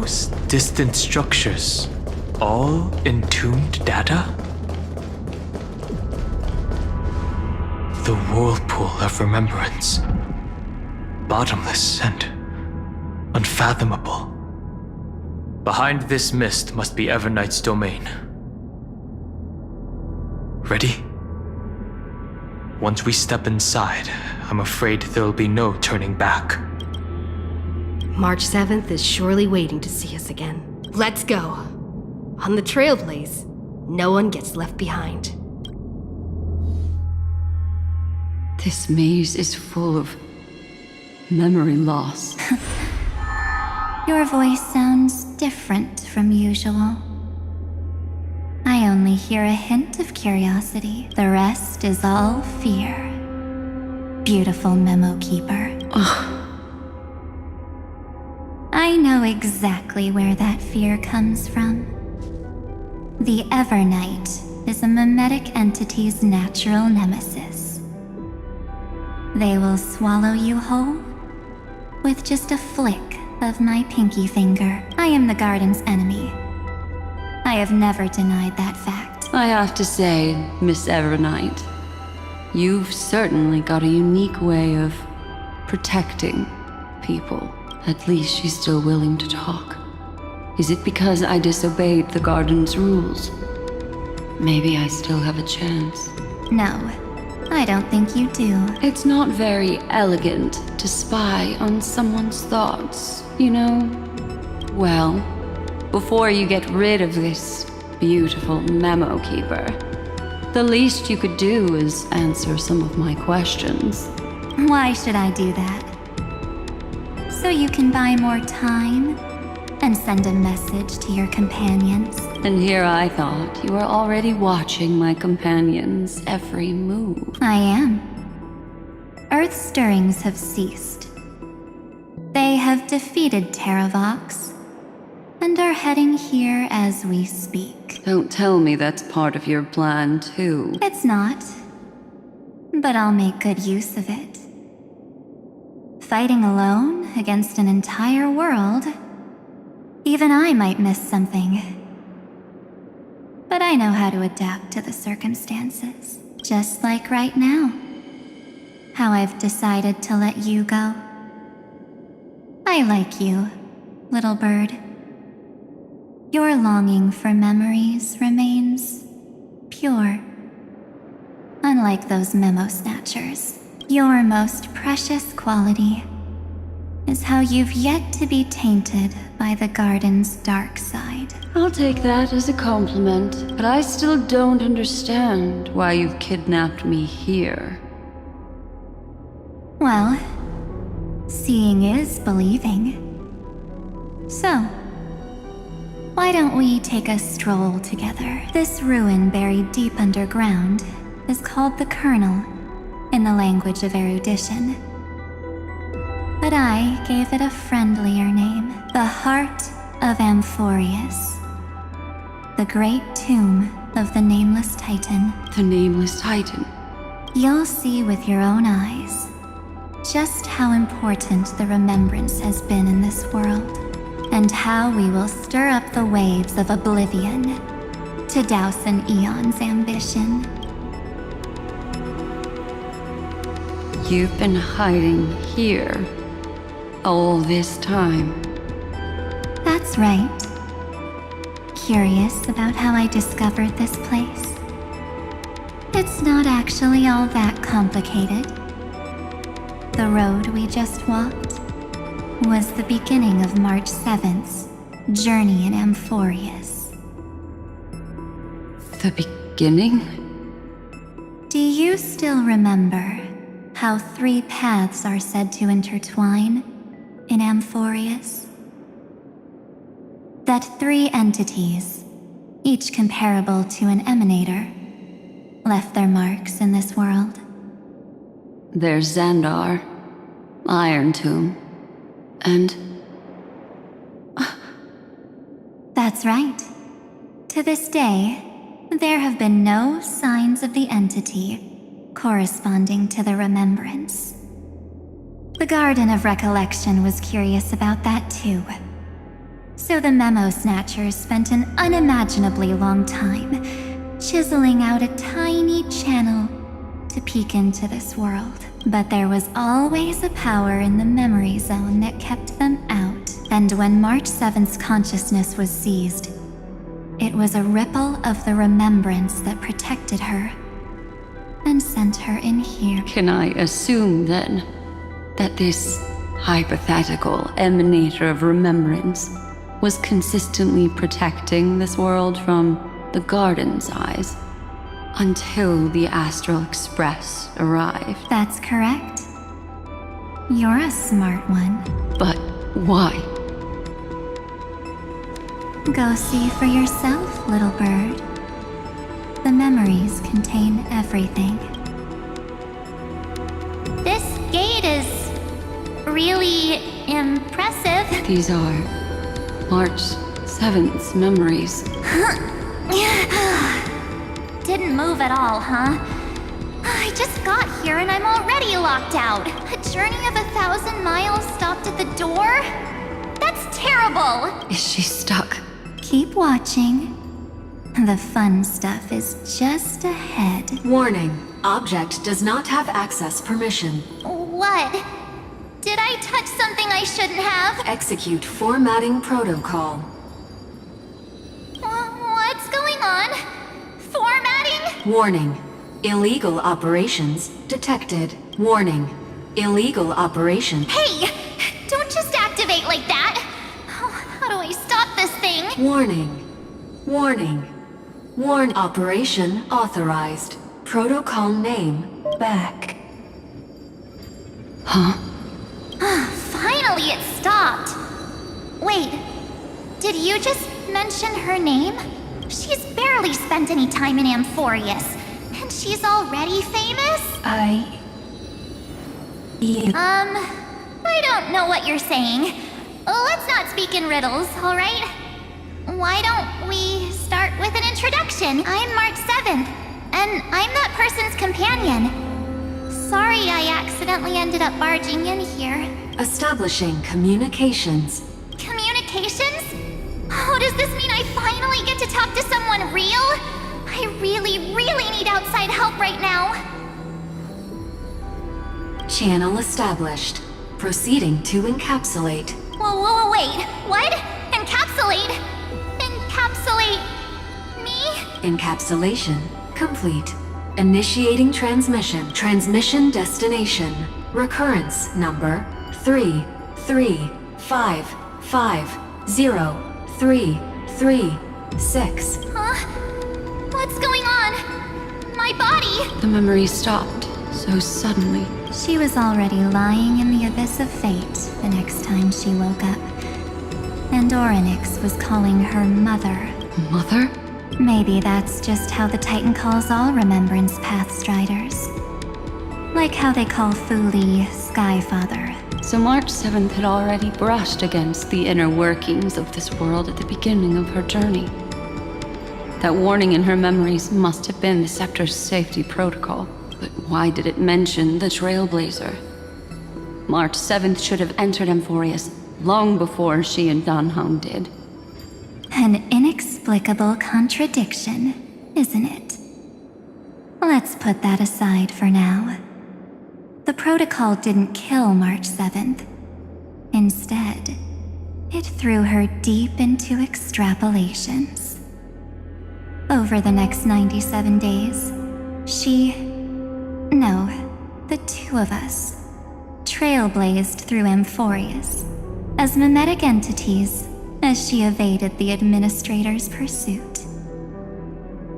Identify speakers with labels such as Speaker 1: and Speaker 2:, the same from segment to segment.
Speaker 1: Those distant structures, all entombed data? The whirlpool of remembrance. Bottomless and unfathomable. Behind this mist must be Everknight's domain. Ready? Once we step inside, I'm afraid there'll be no turning back.
Speaker 2: March 7th is surely waiting to see us again. Let's go. On the Trailblaze, no one gets left behind.
Speaker 3: This maze is full of memory loss.
Speaker 4: Your voice sounds different from usual. I only hear a hint of curiosity. The rest is all fear. Beautiful memo keeper. I know exactly where that fear comes from. The Everknight is a mimetic entity's natural nemesis. They will swallow you whole with just a flick of my pinky finger. I am the garden's enemy. I have never denied that fact.
Speaker 3: I have to say, Miss Everknight, you've certainly got a unique way of protecting people. At least she's still willing to talk. Is it because I disobeyed the garden's rules? Maybe I still have a chance.
Speaker 4: No, I don't think you do.
Speaker 3: It's not very elegant to spy on someone's thoughts, you know? Well, before you get rid of this beautiful memo keeper, the least you could do is answer some of my questions.
Speaker 4: Why should I do that? So you can buy more time and send a message to your companions.
Speaker 3: And here I thought you were already watching my companions' every move.
Speaker 4: I am. Earth stirrings have ceased. They have defeated Terravox and are heading here as we speak.
Speaker 3: Don't tell me that's part of your plan, too.
Speaker 4: It's not, but I'll make good use of it. Fighting alone against an entire world, even I might miss something. But I know how to adapt to the circumstances, just like right now. How I've decided to let you go. I like you, little bird. Your longing for memories remains pure. Unlike those memo snatchers, your most precious quality is how you've yet to be tainted by the garden's dark side.
Speaker 3: I'll take that as a compliment, but I still don't understand why you've kidnapped me here.
Speaker 4: Well, seeing is believing. So, why don't we take a stroll together? This ruin buried deep underground is called the Kernel in the language of erudition. But I gave it a friendlier name, the Heart of Amphoreus, the great tomb of the Nameless Titan.
Speaker 3: The Nameless Titan.
Speaker 4: You'll see with your own eyes just how important the remembrance has been in this world, and how we will stir up the waves of oblivion to douse an eon's ambition.
Speaker 3: You've been hiding here all this time.
Speaker 4: That's right. Curious about how I discovered this place? It's not actually all that complicated. The road we just walked was the beginning of March 7th's journey in Amphoreus.
Speaker 3: The beginning?
Speaker 4: Do you still remember how 3 paths are said to intertwine in Amphoreus? That 3 entities, each comparable to an emanator, left their marks in this world.
Speaker 3: There's Xandar, Iron Tomb, and...
Speaker 4: That's right. To this day, there have been no signs of the entity corresponding to the remembrance. The Garden of Recollection was curious about that too. So the memo snatchers spent an unimaginably long time chiseling out a tiny channel to peek into this world. But there was always a power in the memory zone that kept them out. And when March 7th's consciousness was seized, it was a ripple of the remembrance that protected her and sent her in here.
Speaker 3: Can I assume then that this hypothetical emanator of remembrance was consistently protecting this world from the Garden's eyes until the Astral Express arrived?
Speaker 4: That's correct. You're a smart one.
Speaker 3: But why?
Speaker 4: Go see for yourself, little bird. The memories contain everything. This gate is really impressive.
Speaker 3: These are March 7th's memories.
Speaker 4: Didn't move at all, huh? I just got here and I'm already locked out. A journey of 1,000 miles stopped at the door? That's terrible!
Speaker 3: Is she stuck?
Speaker 4: Keep watching. The fun stuff is just ahead.
Speaker 5: Warning. Object does not have access permission.
Speaker 4: What? Did I touch something I shouldn't have?
Speaker 5: Execute formatting protocol.
Speaker 4: What's going on? Formatting?
Speaker 5: Warning. Illegal operations detected. Warning. Illegal operation.
Speaker 4: Hey! Don't just activate like that! How do I stop this thing?
Speaker 5: Warning. Warning. Warn operation authorized. Protocol name back.
Speaker 3: Huh?
Speaker 4: Finally it stopped! Wait, did you just mention her name? She's barely spent any time in Amphoreus, and she's already famous? I don't know what you're saying. Let's not speak in riddles, alright? Why don't we start with an introduction? I'm March 7th, and I'm that person's companion. Sorry I accidentally ended up barging in here.
Speaker 5: Establishing communications.
Speaker 4: Communications? Oh, does this mean I finally get to talk to someone real? I really need outside help right now.
Speaker 5: Channel established. Proceeding to encapsulate.
Speaker 4: Whoa, wait. What? Encapsulate? Encapsulate me?
Speaker 5: Encapsulation complete. Initiating transmission. Transmission destination. Recurrence number 335503336.
Speaker 4: Huh? What's going on? My body!
Speaker 3: The memory stopped so suddenly.
Speaker 4: She was already lying in the abyss of fate the next time she woke up. And Orynyx was calling her mother.
Speaker 3: Mother?
Speaker 4: Maybe that's just how the Titan calls all Remembrance Path Striders. Like how they call Thule Skyfather.
Speaker 3: So March 7th had already brushed against the inner workings of this world at the beginning of her journey. That warning in her memories must have been the Scepter's safety protocol. But why did it mention the Trailblazer? March 7th should have entered Amphoreus long before she and Danhong did.
Speaker 4: An inexplicable contradiction, isn't it? Let's put that aside for now. The protocol didn't kill March 7th. Instead, it threw her deep into extrapolations. Over the next 97 days, the two of us, trailblazed through Amphoreus as mimetic entities as she evaded the administrator's pursuit.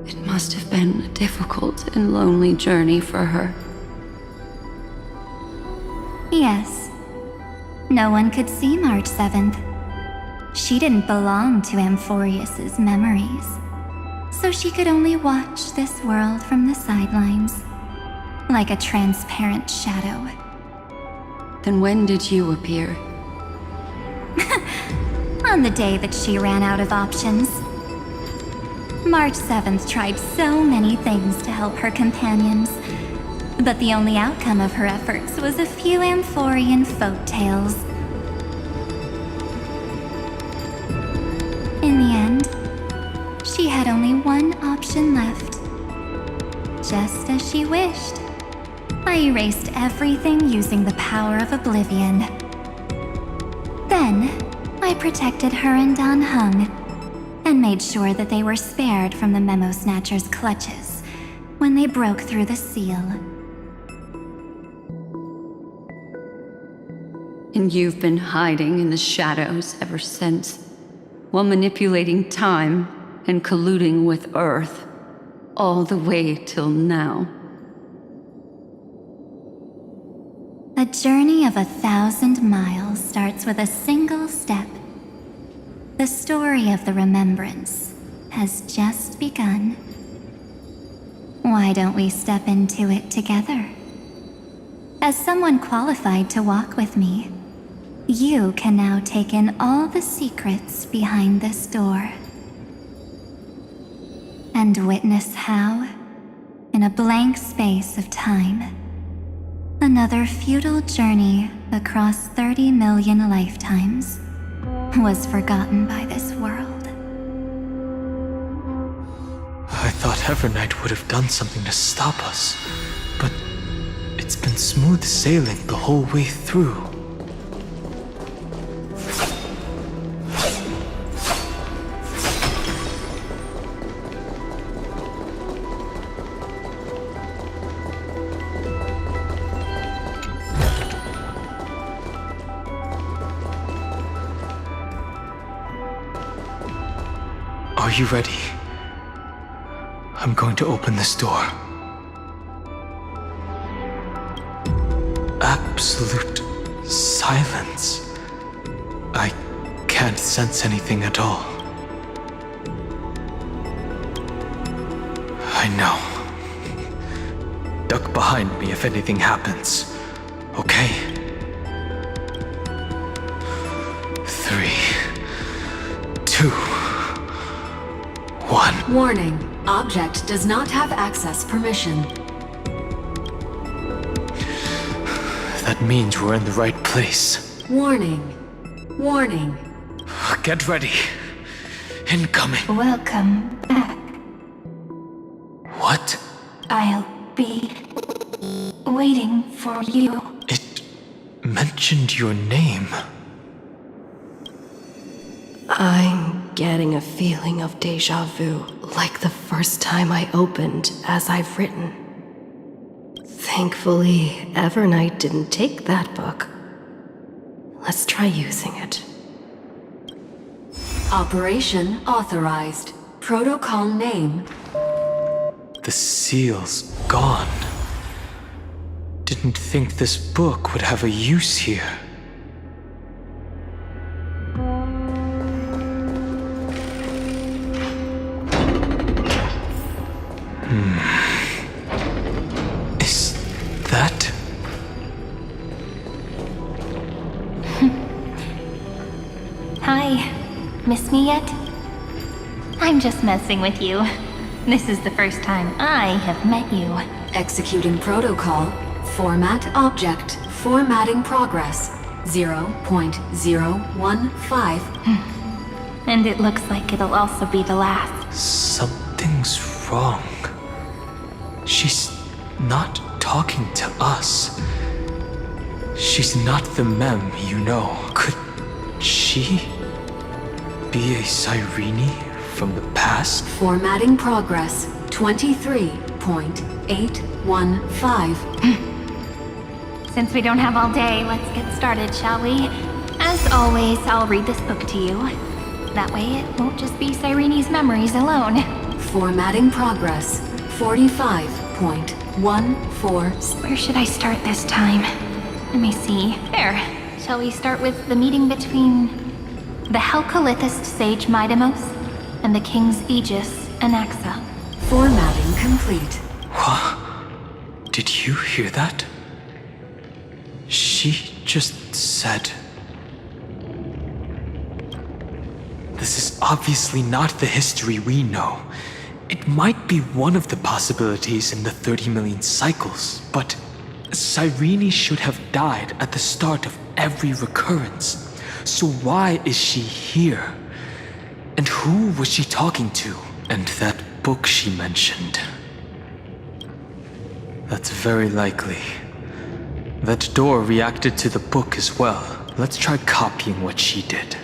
Speaker 3: It must have been a difficult and lonely journey for her.
Speaker 4: Yes. No one could see March 7th. She didn't belong to Amphoreus's memories, so she could only watch this world from the sidelines, like a transparent shadow.
Speaker 3: Then when did you appear?
Speaker 4: On the day that she ran out of options. March 7th tried so many things to help her companions, but the only outcome of her efforts was a few Amphorean folk tales. only one option left. Just as she wished, I erased everything using the power of oblivion. Then, I protected her and Don Heng, and made sure that they were spared from the Memo Snatcher's clutches when they broke through the seal.
Speaker 3: And you've been hiding in the shadows ever since, while manipulating time and colluding with Earth, all the way till now.
Speaker 4: A journey of 1,000 miles starts with a single step. The story of the remembrance has just begun. Why don't we step into it together? As someone qualified to walk with me, you can now take in all the secrets behind this door. And witness how, in a blank space of time, another futile journey across 30 million lifetimes was forgotten by this world.
Speaker 1: I thought Evernight would have done something to stop us, but it's been smooth sailing the whole way through. Are you ready? I'm going to open this door. Absolute silence. I can't sense anything at all. I know. Duck behind me if anything happens. Okay? 3, 2, 1.
Speaker 5: Warning. Object does not have access permission.
Speaker 1: That means we're in the right place.
Speaker 5: Warning. Warning.
Speaker 1: Get ready. Incoming.
Speaker 4: Welcome back.
Speaker 1: What?
Speaker 4: I'll be waiting for you.
Speaker 1: It mentioned your name.
Speaker 2: I'm getting a feeling of deja vu, like the first time I opened as I've written. Thankfully, Evernight didn't take that book. Let's try using it.
Speaker 5: Operation authorized. Protocol name.
Speaker 1: The seal's gone. Didn't think this book would have a use here. Is that...
Speaker 6: Hi. Miss me yet? I'm just messing with you. This is the first time I have met you.
Speaker 5: Executing protocol. Format object. Formatting progress. 0.015.
Speaker 6: And it looks like it'll also be the last.
Speaker 1: Something's wrong. She's not talking to us. She's not the mem, you know. Could she be a Cyrene from the past?
Speaker 5: Formatting progress. 23.815.
Speaker 6: Since we don't have all day, let's get started, shall we? As always, I'll read this book to you. That way it won't just be Cyrene's memories alone.
Speaker 5: Formatting progress. 45.14.
Speaker 6: Where should I start this time? Let me see. There. Shall we start with the meeting between the Helcolithist sage Midamos and the King's Aegis, Anaxa?
Speaker 5: Formatting complete.
Speaker 1: What? Did you hear that? She just said... This is obviously not the history we know. It might be one of the possibilities in the 30 million cycles, but Cyrene should have died at the start of every recurrence. So why is she here? And who was she talking to? And that book she mentioned. That's very likely. That door reacted to the book as well. Let's try copying what she did.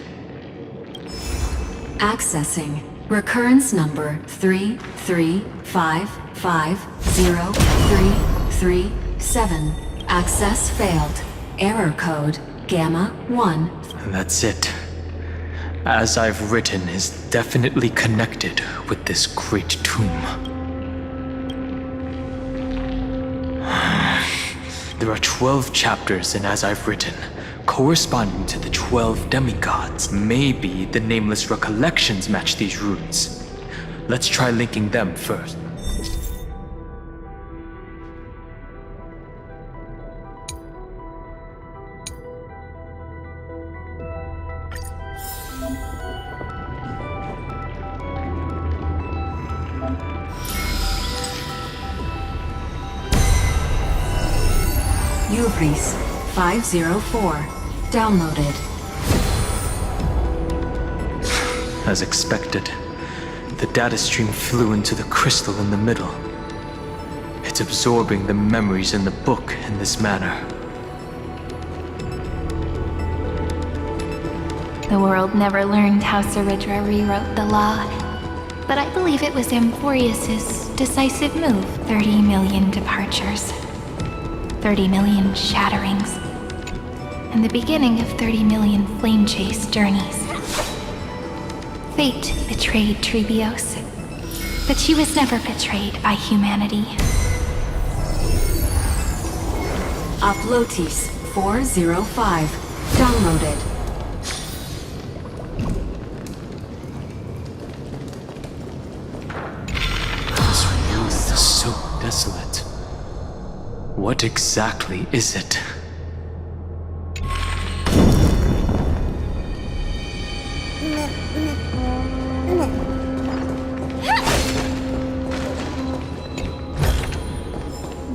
Speaker 5: Accessing. Recurrence number 335503337. Access failed. Error code Gamma 1.
Speaker 1: That's it. As I've written is definitely connected with this great tomb. There are 12 chapters in As I've Written, corresponding to the 12 demigods. Maybe the nameless recollections match these runes. Let's try linking them first.
Speaker 5: Ubris 504. Downloaded.
Speaker 1: As expected, the data stream flew into the crystal in the middle. It's absorbing the memories in the book in this manner.
Speaker 6: The world never learned how Saridra rewrote the law, but I believe it was Amphoreus' decisive move. 30 million departures, 30 million shatterings, and the beginning of 30 million flame chase journeys. Fate betrayed Trebios, but she was never betrayed by humanity.
Speaker 5: Uplotis 405. Downloaded.
Speaker 1: This world is so desolate. What exactly is it?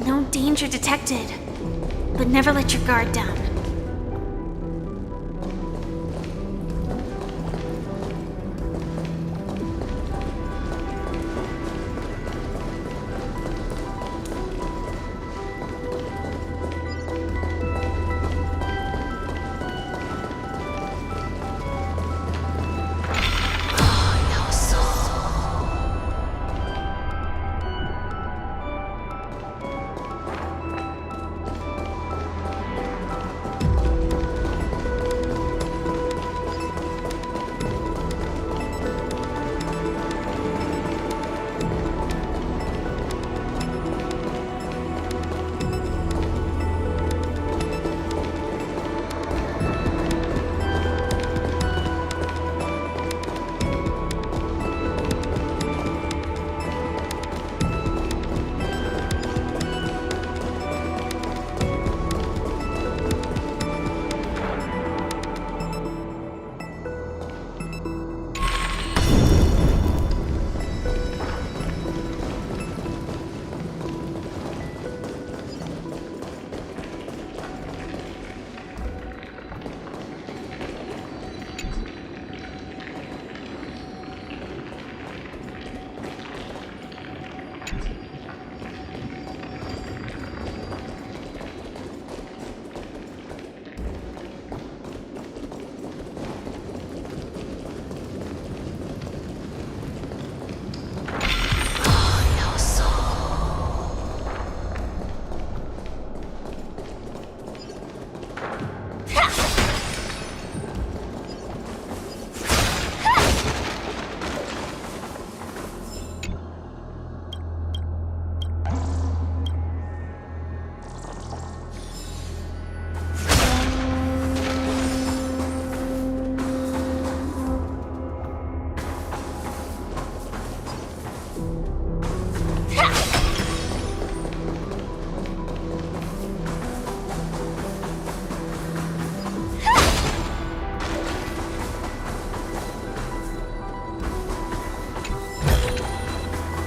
Speaker 7: No danger detected, but never let your guard down.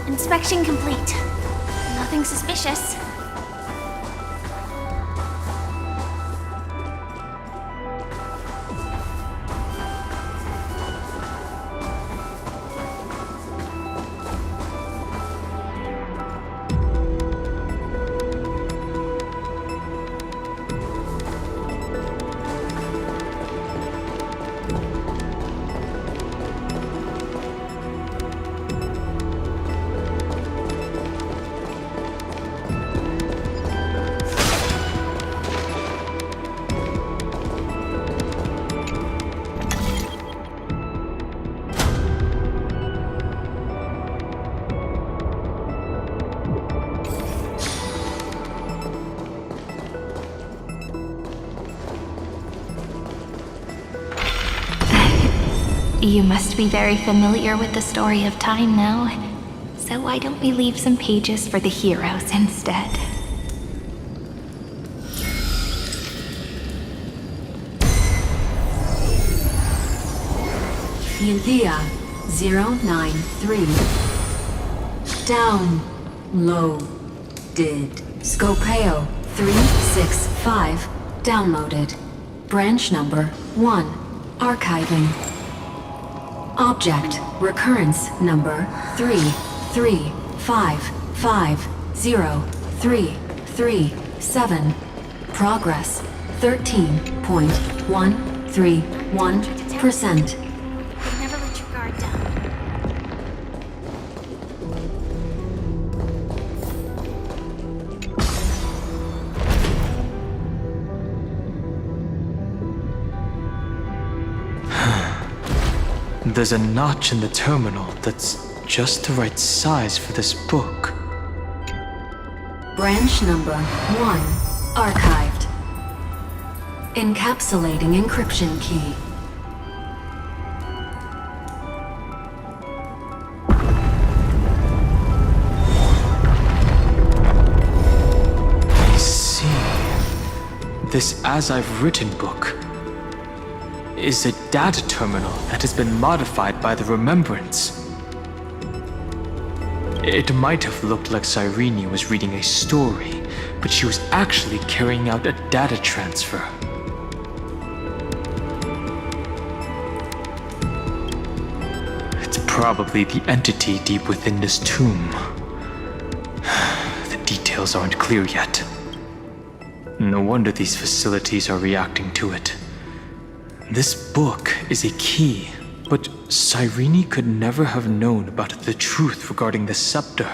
Speaker 7: Inspection complete. Nothing suspicious.
Speaker 6: You must be very familiar with the story of time now. So why don't we leave some pages for the heroes instead?
Speaker 5: India 093. Downloaded. Scopeo 365. Downloaded. Branch number 1. Archiving. Object recurrence number 335503337. Progress 13.131%.
Speaker 7: Never let your guard down.
Speaker 1: There's a notch in the terminal that's just the right size for this book.
Speaker 5: Branch number 1. Archived. Encapsulating encryption key.
Speaker 1: I see. This As I've Written book is a data terminal that has been modified by the Remembrance. It might have looked like Cyrene was reading a story, but she was actually carrying out a data transfer. It's probably the entity deep within this tomb. The details aren't clear yet. No wonder these facilities are reacting to it. This book is a key, but Cyrene could never have known about the truth regarding the scepter.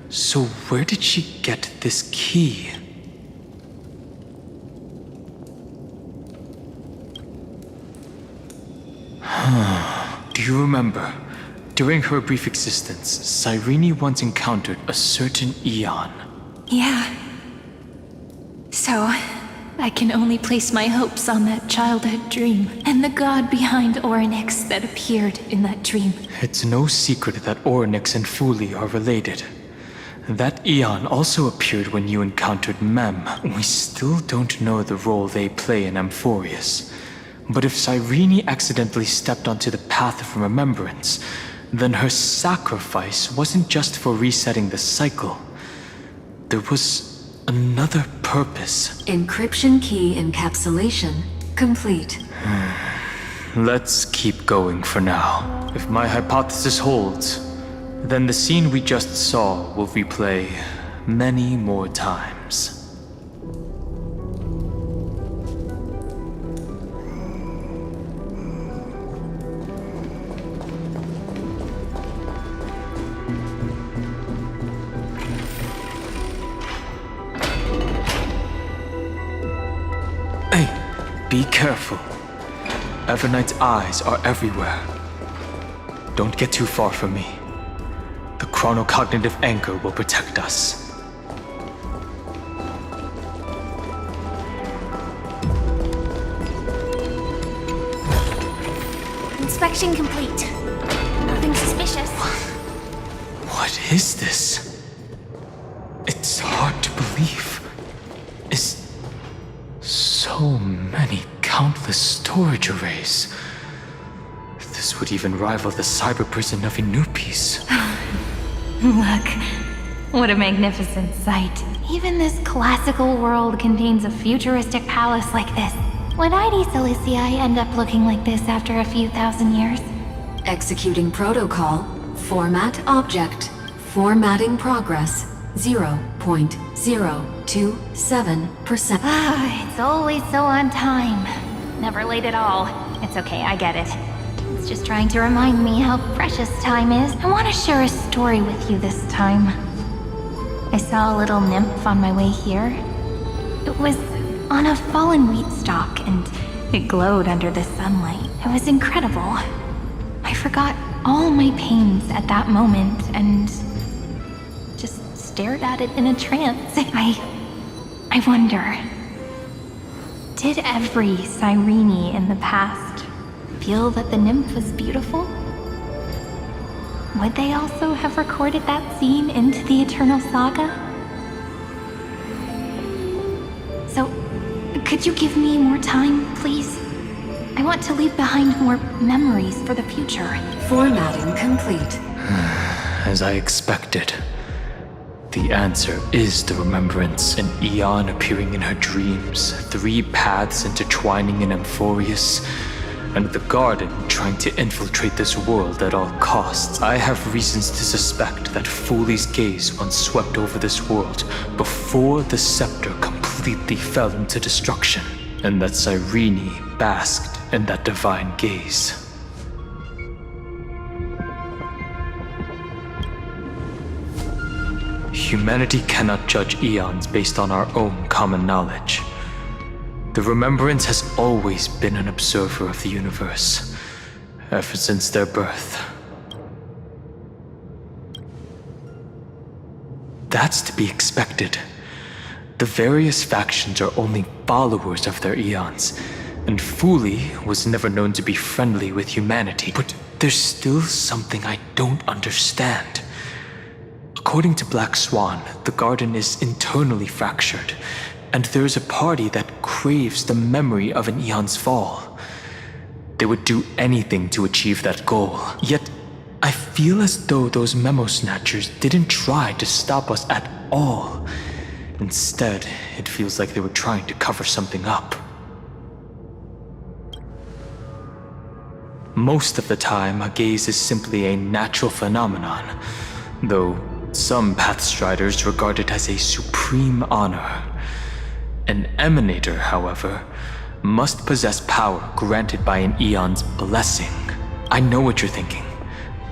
Speaker 1: So where did she get this key? Do you remember? During her brief existence, Cyrene once encountered a certain Eon.
Speaker 6: Yeah. So, I can only place my hopes on that childhood dream and the god behind Orynyx that appeared in that dream.
Speaker 1: It's no secret that Orynyx and Fuli are related. That Eon also appeared when you encountered Mem. We still don't know the role they play in Amphoreus. But if Cyrene accidentally stepped onto the path of remembrance, then her sacrifice wasn't just for resetting the cycle. There was another purpose.
Speaker 5: Encryption key encapsulation complete.
Speaker 1: Let's keep going for now. If my hypothesis holds, then the scene we just saw will replay many more times. Be careful. Everknight's eyes are everywhere. Don't get too far from me. The chronocognitive anchor will protect us.
Speaker 7: Inspection complete. Nothing suspicious.
Speaker 1: What is this? It's hard to believe. It's so many countless storage arrays. This would even rival the cyber prison of Inupis.
Speaker 6: Look, what a magnificent sight. Even this classical world contains a futuristic palace like this. Would ID Cilicii end up looking like this after a few thousand years?
Speaker 5: Executing protocol. Format object. Formatting progress 0.027%.
Speaker 6: It's always so on time. Never late at all. It's okay, I get it. It's just trying to remind me how precious time is. I want to share a story with you this time. I saw a little nymph on my way here. It was on a fallen wheat stalk, and it glowed under the sunlight. It was incredible. I forgot all my pains at that moment, and just stared at it in a trance. I wonder, did every Cyrene in the past feel that the nymph was beautiful? Would they also have recorded that scene into the Eternal Saga? So, could you give me more time, please? I want to leave behind more memories for the future.
Speaker 5: Formatting complete.
Speaker 1: As I expected. The answer is the remembrance, an eon appearing in her dreams, 3 paths intertwining in Amphoreus, and the garden trying to infiltrate this world at all costs. I have reasons to suspect that Foley's gaze once swept over this world before the scepter completely fell into destruction, and that Cyrene basked in that divine gaze. Humanity cannot judge eons based on our own common knowledge. The Remembrance has always been an observer of the universe, ever since their birth. That's to be expected. The various factions are only followers of their eons, and Foley was never known to be friendly with humanity. But there's still something I don't understand. According to Black Swan, the garden is internally fractured, and there is a party that craves the memory of an eon's fall. They would do anything to achieve that goal. Yet, I feel as though those memo snatchers didn't try to stop us at all. Instead, it feels like they were trying to cover something up. Most of the time, a gaze is simply a natural phenomenon, though some Pathstriders regard it as a supreme honor. An emanator, however, must possess power granted by an eon's blessing. I know what you're thinking.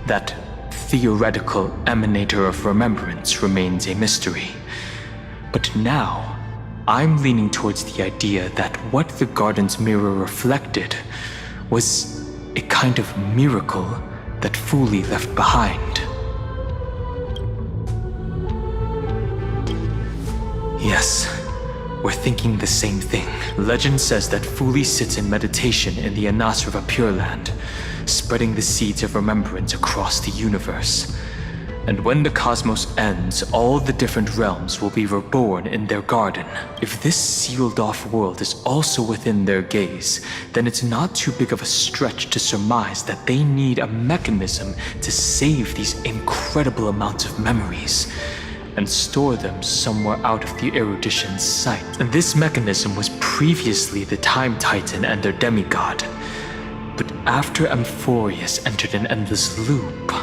Speaker 1: That theoretical emanator of remembrance remains a mystery. But now, I'm leaning towards the idea that what the garden's mirror reflected was a kind of miracle that Foley left behind. Yes, we're thinking the same thing. Legend says that Foley sits in meditation in the Anasrava Pure Land, spreading the seeds of remembrance across the universe. And when the cosmos ends, all the different realms will be reborn in their garden. If this sealed-off world is also within their gaze, then it's not too big of a stretch to surmise that they need a mechanism to save these incredible amounts of memories and store them somewhere out of the erudition's sight. And this mechanism was previously the Time Titan and their demigod. But after Amphoreus entered an endless loop...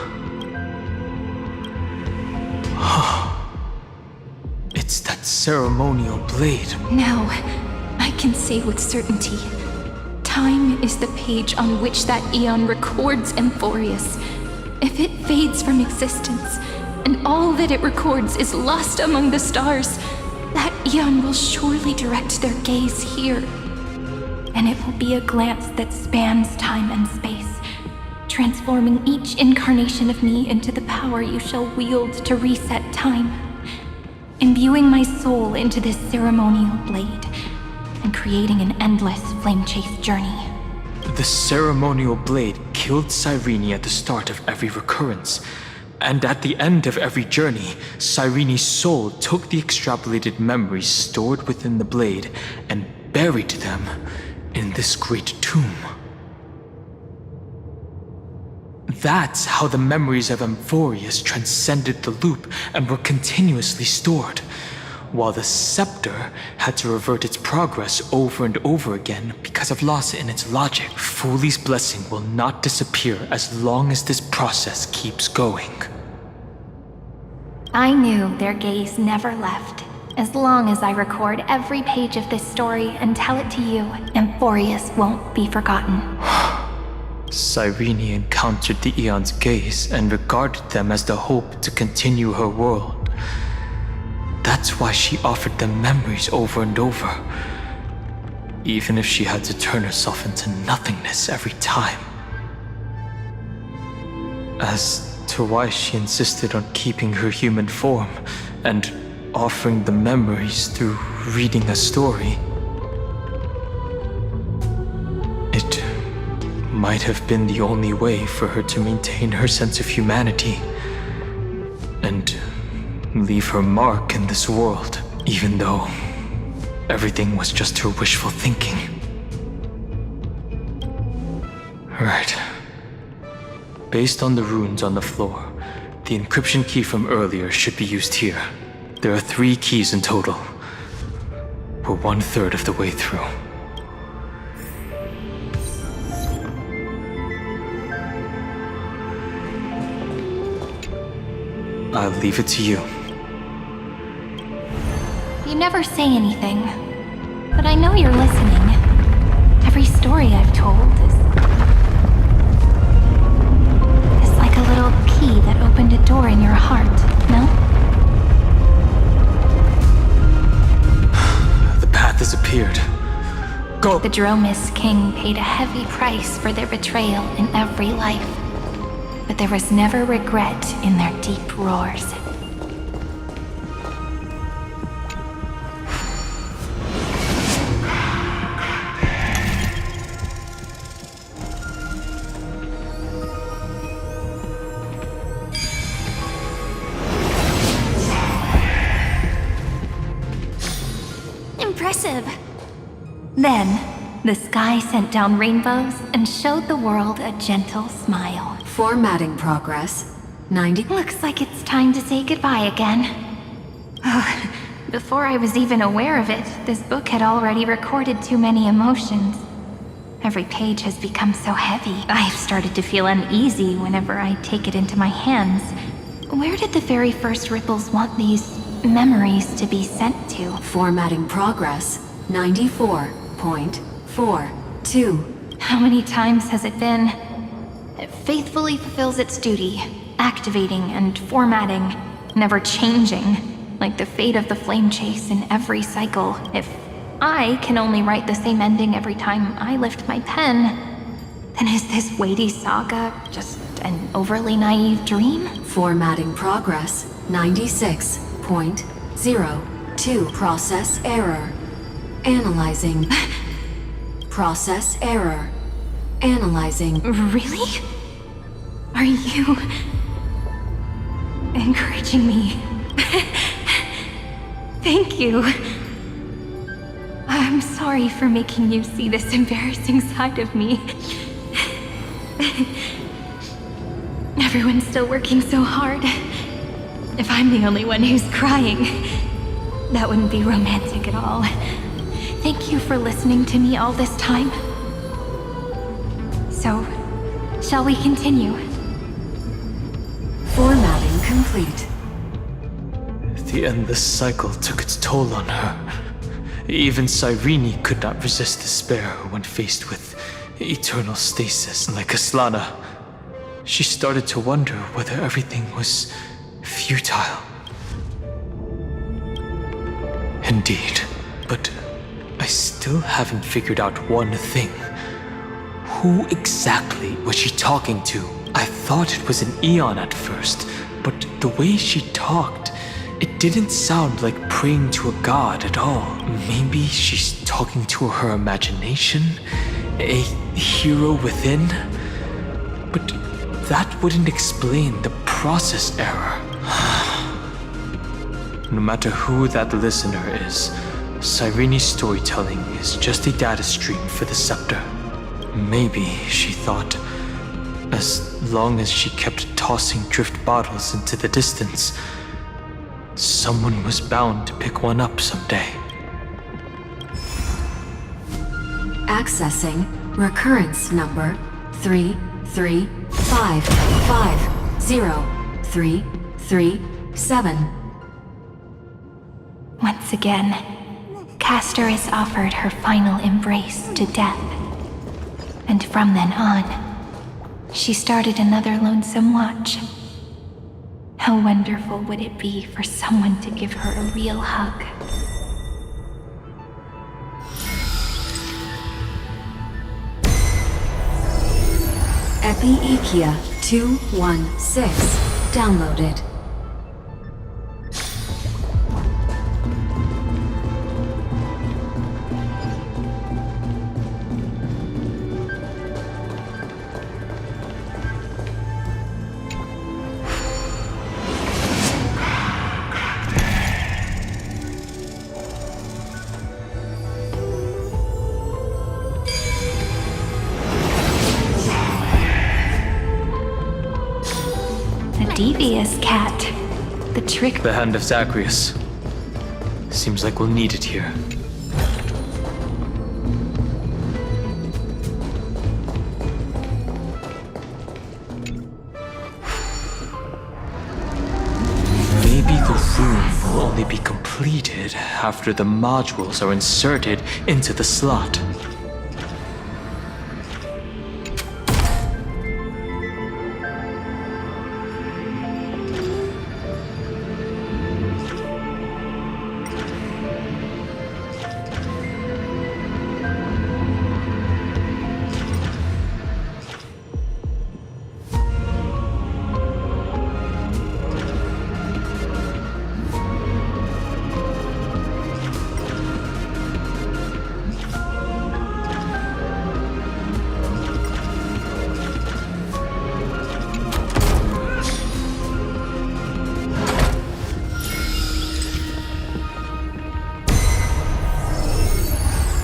Speaker 1: It's that ceremonial blade.
Speaker 6: Now, I can say with certainty, time is the page on which that eon records Amphoreus. If it fades from existence, and all that it records is lost among the stars, that eon will surely direct their gaze here. And it will be a glance that spans time and space, transforming each incarnation of me into the power you shall wield to reset time. Imbuing my soul into this ceremonial blade, and creating an endless flame-chase journey.
Speaker 1: The ceremonial blade killed Cyrene at the start of every recurrence, and at the end of every journey, Cyrene's soul took the extrapolated memories stored within the blade and buried them in this great tomb. That's how the memories of Amphoreus transcended the loop and were continuously stored, while the scepter had to revert its progress over and over again because of loss in its logic. Foley's blessing will not disappear as long as this process keeps going.
Speaker 6: I knew their gaze never left. As long as I record every page of this story and tell it to you, Amphoreus won't be forgotten.
Speaker 1: Cyrene encountered the Eon's gaze and regarded them as the hope to continue her world. That's why she offered them memories over and over, even if she had to turn herself into nothingness every time. As to why she insisted on keeping her human form and offering the memories through reading a story, it might have been the only way for her to maintain her sense of humanity and leave her mark in this world, even though everything was just her wishful thinking. Right. Based on the runes on the floor, the encryption key from earlier should be used here. There are 3 keys in total. We're 1/3 of the way through. I'll leave it to you.
Speaker 6: You never say anything, but I know you're listening. Every story I've told is like a little key that opened a door in your heart, no?
Speaker 1: The path has appeared. Go!
Speaker 6: The Dromis King paid a heavy price for their betrayal in every life, but there was never regret in their deep roars.
Speaker 7: Impressive.
Speaker 6: Then, the sky sent down rainbows and showed the world a gentle smile.
Speaker 5: Formatting progress. 90.
Speaker 6: Looks like it's time to say goodbye again. Before I was even aware of it, this book had already recorded too many emotions. Every page has become so heavy. I've started to feel uneasy whenever I take it into my hands. Where did the very first ripples want these memories to be sent to?
Speaker 5: Formatting progress. 94.42.
Speaker 6: How many times has it been? It faithfully fulfills its duty, activating and formatting, never changing, like the fate of the flame chase in every cycle. If I can only write the same ending every time I lift my pen, then is this weighty saga just an overly naive dream?
Speaker 5: Formatting progress. 96.02. Process error. Analyzing. Process error. Analyzing.
Speaker 6: Really? Are you encouraging me? Thank you. I'm sorry for making you see this embarrassing side of me. Everyone's still working so hard. If I'm the only one who's crying, that wouldn't be romantic at all. Thank you for listening to me all this time. So, shall we continue?
Speaker 5: Formatting complete.
Speaker 1: The endless cycle took its toll on her. Even Cyrene could not resist despair when faced with eternal stasis. Like Aslana, she started to wonder whether everything was futile. Indeed, but I still haven't figured out one thing. Who exactly was she talking to? I thought it was an Eon at first, but the way she talked, it didn't sound like praying to a god at all. Maybe she's talking to her imagination? A hero within? But that wouldn't explain the process error. No matter who that listener is, Cyrene's storytelling is just a data stream for the scepter. Maybe, she thought, as long as she kept tossing drift bottles into the distance, someone was bound to pick one up someday.
Speaker 5: Accessing recurrence number 335503337.
Speaker 6: Once again, Castor is offered her final embrace to death. And from then on, she started another lonesome watch. How wonderful would it be for someone to give her a real hug?
Speaker 5: Epi-Ikia 216 downloaded.
Speaker 6: Devious cat. The trick.
Speaker 1: The hand of Zagreus. Seems like we'll need it here. Maybe the room will only be completed after the modules are inserted into the slot.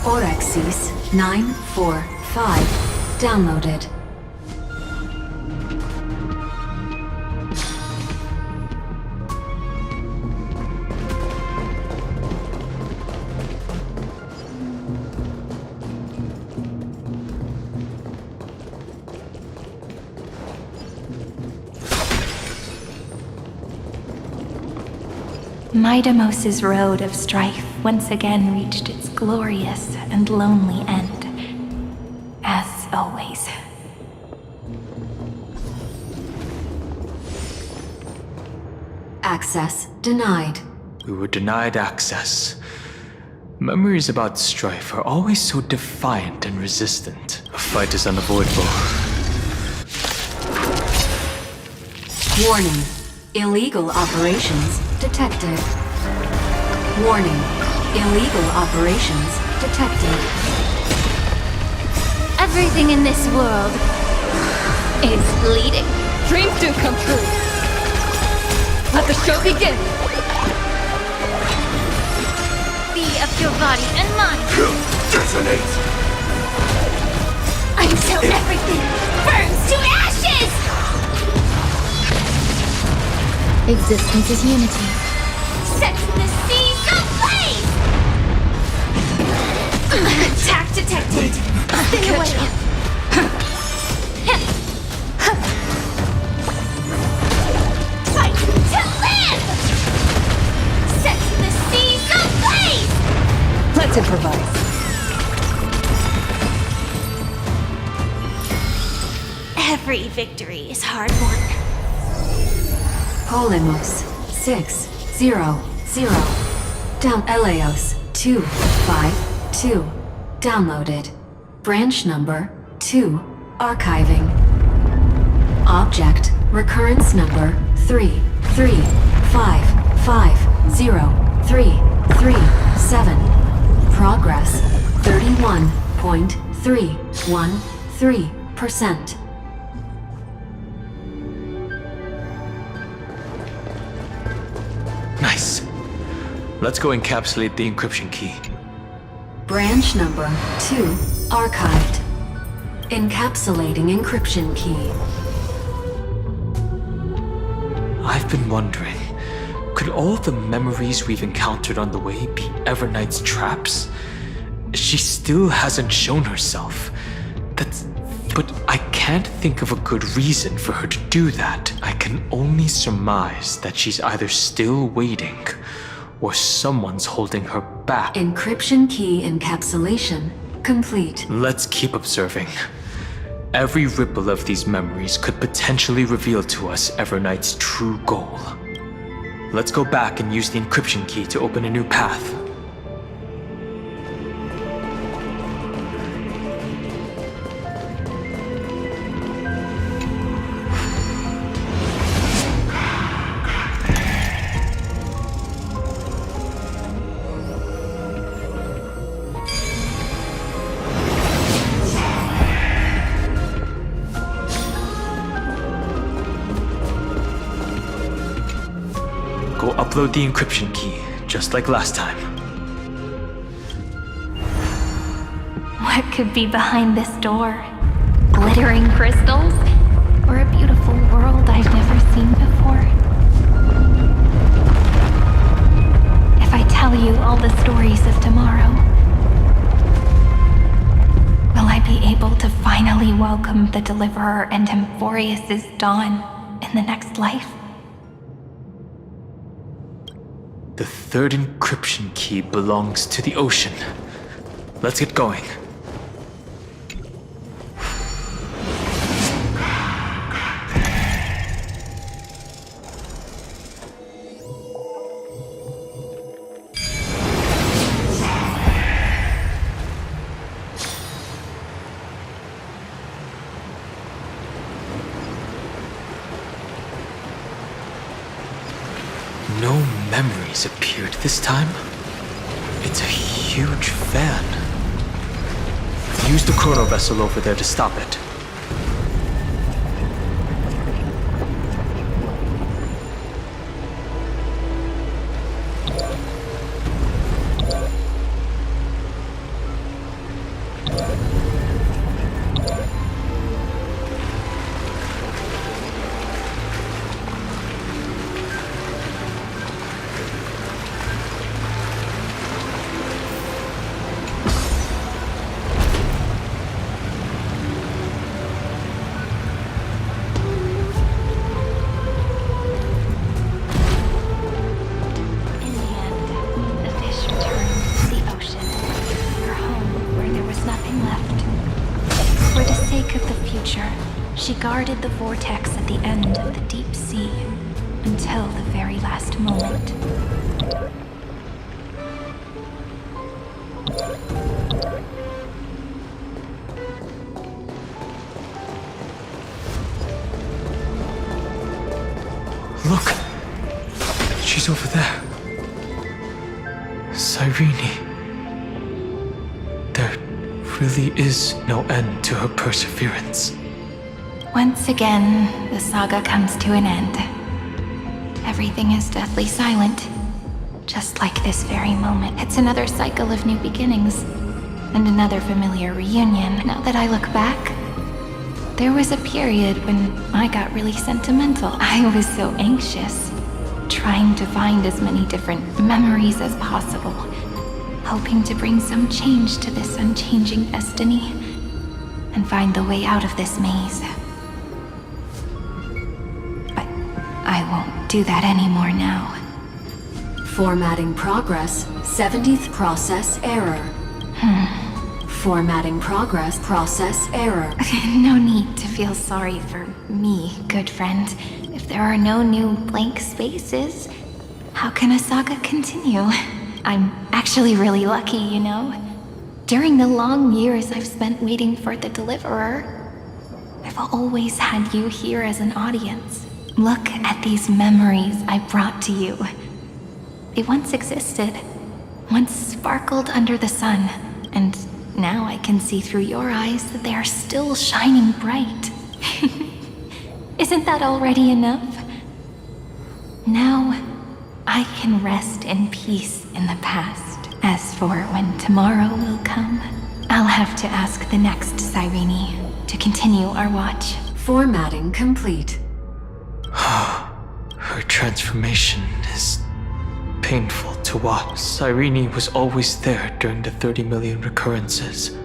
Speaker 5: Orexis 945 downloaded.
Speaker 6: Midamos's road of strife once again reached its glorious and lonely end. As always.
Speaker 5: Access denied.
Speaker 1: We were denied access. Memories about strife are always so defiant and resistant. A fight is unavoidable.
Speaker 5: Warning. Illegal operations detected. Warning. Illegal operations detected.
Speaker 6: Everything in this world is bleeding.
Speaker 2: Dreams do come true. Let the show begin.
Speaker 6: Be of your body and mind.
Speaker 8: Detonate!
Speaker 6: Until everything burns to ashes!
Speaker 4: Existence is unity.
Speaker 6: Set the seas ablaze! Attack detected. Spin away. Fight to live! Set the seas ablaze!
Speaker 2: Let's improvise.
Speaker 7: Every victory is hard won.
Speaker 5: Polymos 600 down. Eleos 252 downloaded. Branch number 2 archiving. Object recurrence number 3355037. Progress 31.313%.
Speaker 1: Nice. Let's go encapsulate the encryption key.
Speaker 5: Branch number 2 archived. Encapsulating encryption key.
Speaker 1: I've been wondering, could all the memories we've encountered on the way be Everknight's traps? She still hasn't shown herself. But I can't think of a good reason for her to do that. I can only surmise that she's either still waiting, or someone's holding her back.
Speaker 5: Encryption key encapsulation complete.
Speaker 1: Let's keep observing. Every ripple of these memories could potentially reveal to us Everknight's true goal. Let's go back and use the encryption key to open a new path. Go upload the encryption key, just like last time.
Speaker 6: What could be behind this door? Glittering crystals? Or a beautiful world I've never seen before? for? If I tell you all the stories of tomorrow, will I be able to finally welcome the Deliverer and Amphoreus' dawn in the next life?
Speaker 1: The third encryption key belongs to the ocean. Let's get going. No memories appeared this time. It's a huge fan. Use the chrono vessel over there to stop it.
Speaker 6: In the end, the fish returned to the ocean, her home where there was nothing left. For the sake of the future, she guarded the vortex at the end of the deep sea until the very last moment.
Speaker 1: Look! She's over there. Cyrene. There really is no end to her perseverance.
Speaker 6: Once again, the saga comes to an end. Everything is deathly silent, just like this very moment. It's another cycle of new beginnings, and another familiar reunion. Now that I look back, there was a period when I got really sentimental. I was so anxious, trying to find as many different memories as possible, hoping to bring some change to this unchanging destiny, and find the way out of this maze. But I won't do that anymore now.
Speaker 5: Formatting progress, 70th process error. Formatting progress, process error.
Speaker 6: No need to feel sorry for me, good friend. If there are no new blank spaces, how can a saga continue? I'm actually really lucky, you know? During the long years I've spent waiting for the Deliverer, I've always had you here as an audience. Look at these memories I brought to you. They once existed, once sparkled under the sun, and now I can see through your eyes that they are still shining bright. Isn't that already enough? Now, I can rest in peace in the past. As for when tomorrow will come, I'll have to ask the next Cyrene to continue our watch.
Speaker 5: Formatting complete.
Speaker 1: Her transformation is painful to watch. Cyrene was always there during the 30 million recurrences.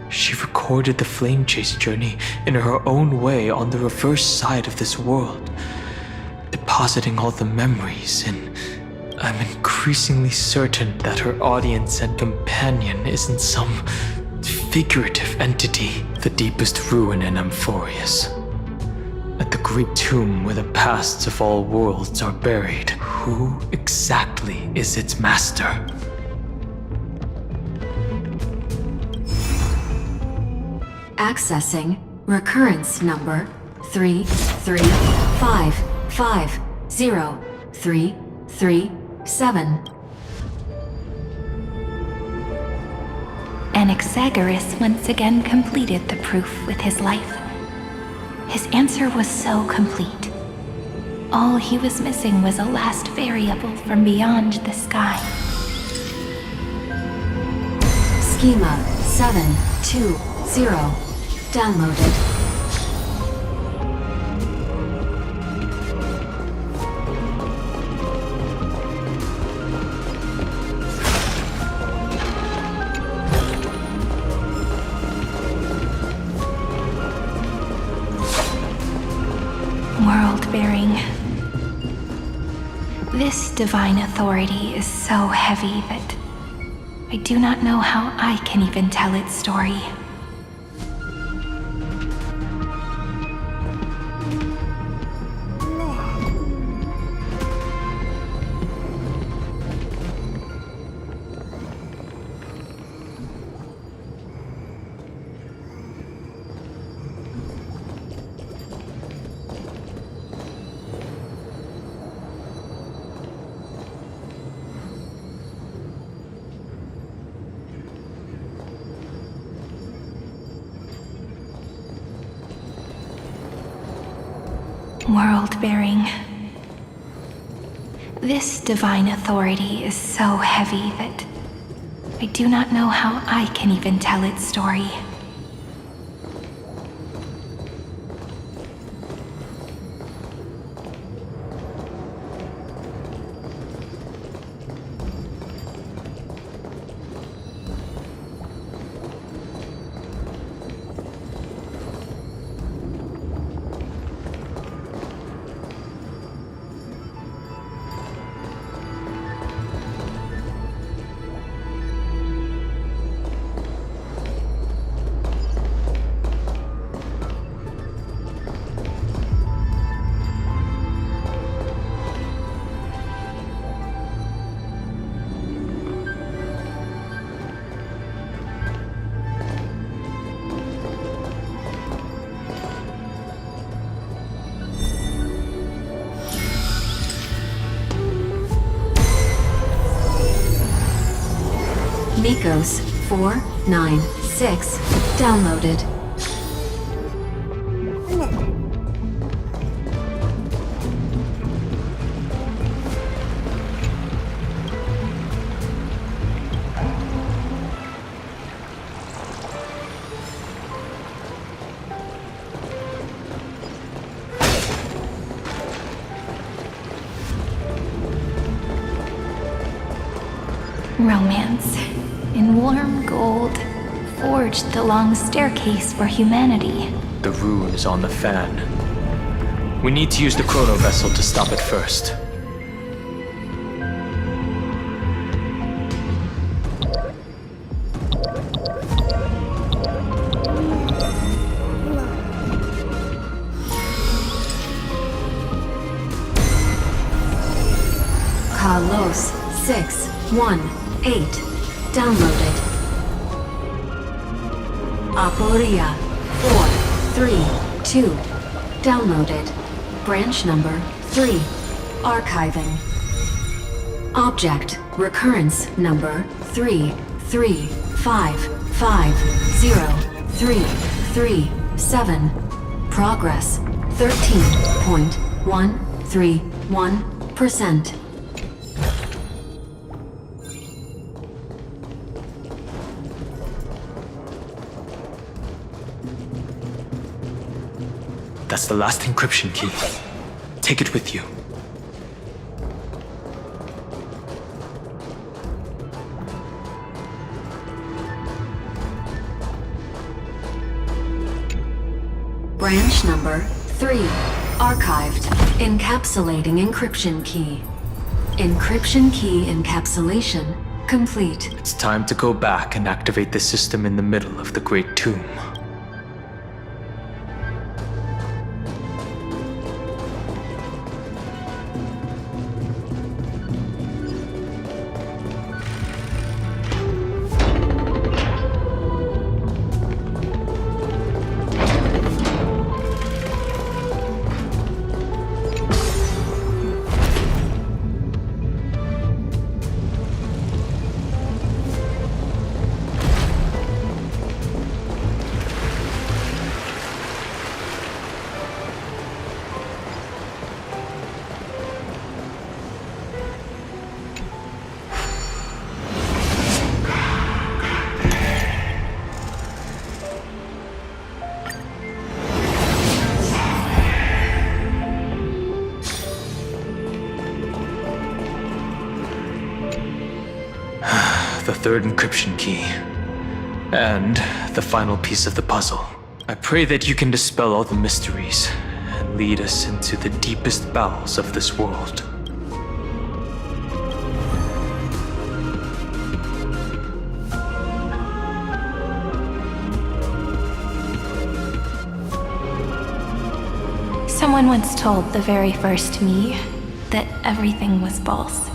Speaker 1: She recorded the flame chase journey in her own way on the reverse side of this world, depositing all the memories, and I'm increasingly certain that her audience and companion isn't some figurative entity. The deepest ruin in Amphoreus, at the great tomb where the pasts of all worlds are buried. Who exactly is its master?
Speaker 5: Accessing recurrence number 335503337.
Speaker 6: Anaxagoras once again completed the proof with his life. His answer was so complete. All he was missing was a last variable from beyond the sky.
Speaker 5: Schema 720 downloaded.
Speaker 6: divine authority is so heavy that I do not know how I can even tell its story. World-bearing. This divine authority is so heavy that I do not know how I can even tell its story.
Speaker 5: Mikos 496 downloaded.
Speaker 6: Romance. In warm gold, forged the long staircase for humanity.
Speaker 1: The rune is on the fan. We need to use the chrono vessel to stop it first.
Speaker 5: Kalos 618 downloaded. Amphoreus 432 downloaded. Branch number 3 archiving. Object recurrence number 335503337. Progress 13.131%.
Speaker 1: That's the last encryption key. Take it with you.
Speaker 5: Branch number 3 archived. Encapsulating encryption key. Encryption key encapsulation complete.
Speaker 1: It's time to go back and activate the system in the middle of the Great Tomb. The third encryption key. And the final piece of the puzzle. I pray that you can dispel all the mysteries and lead us into the deepest bowels of this world.
Speaker 6: Someone once told the very first me that everything was false.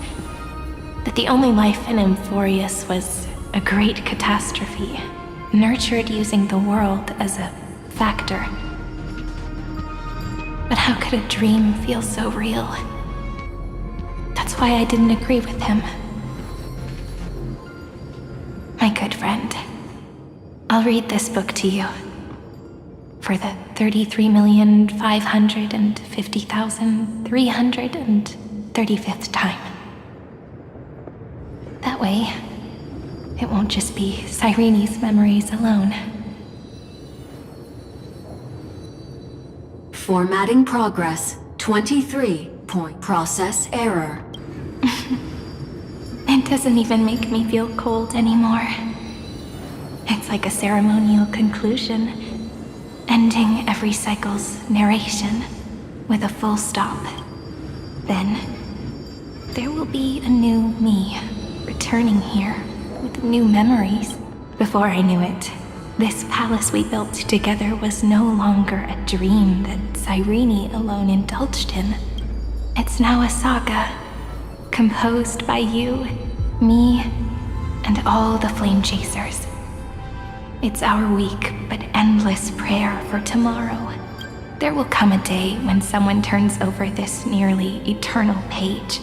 Speaker 6: That the only life in Amphoreus was a great catastrophe, nurtured using the world as a factor. But how could a dream feel so real? That's why I didn't agree with him. My good friend, I'll read this book to you. For the 33,550,335th time. That way, it won't just be Cyrene's memories alone.
Speaker 5: Formatting progress. 23. Process error.
Speaker 6: It doesn't even make me feel cold anymore. It's like a ceremonial conclusion, ending every cycle's narration with a full stop. Then, there will be a new me, returning here with new memories. Before I knew it, this palace we built together was no longer a dream that Cyrene alone indulged in. It's now a saga, composed by you, me, and all the flame chasers. It's our weak but endless prayer for tomorrow. There will come a day when someone turns over this nearly eternal page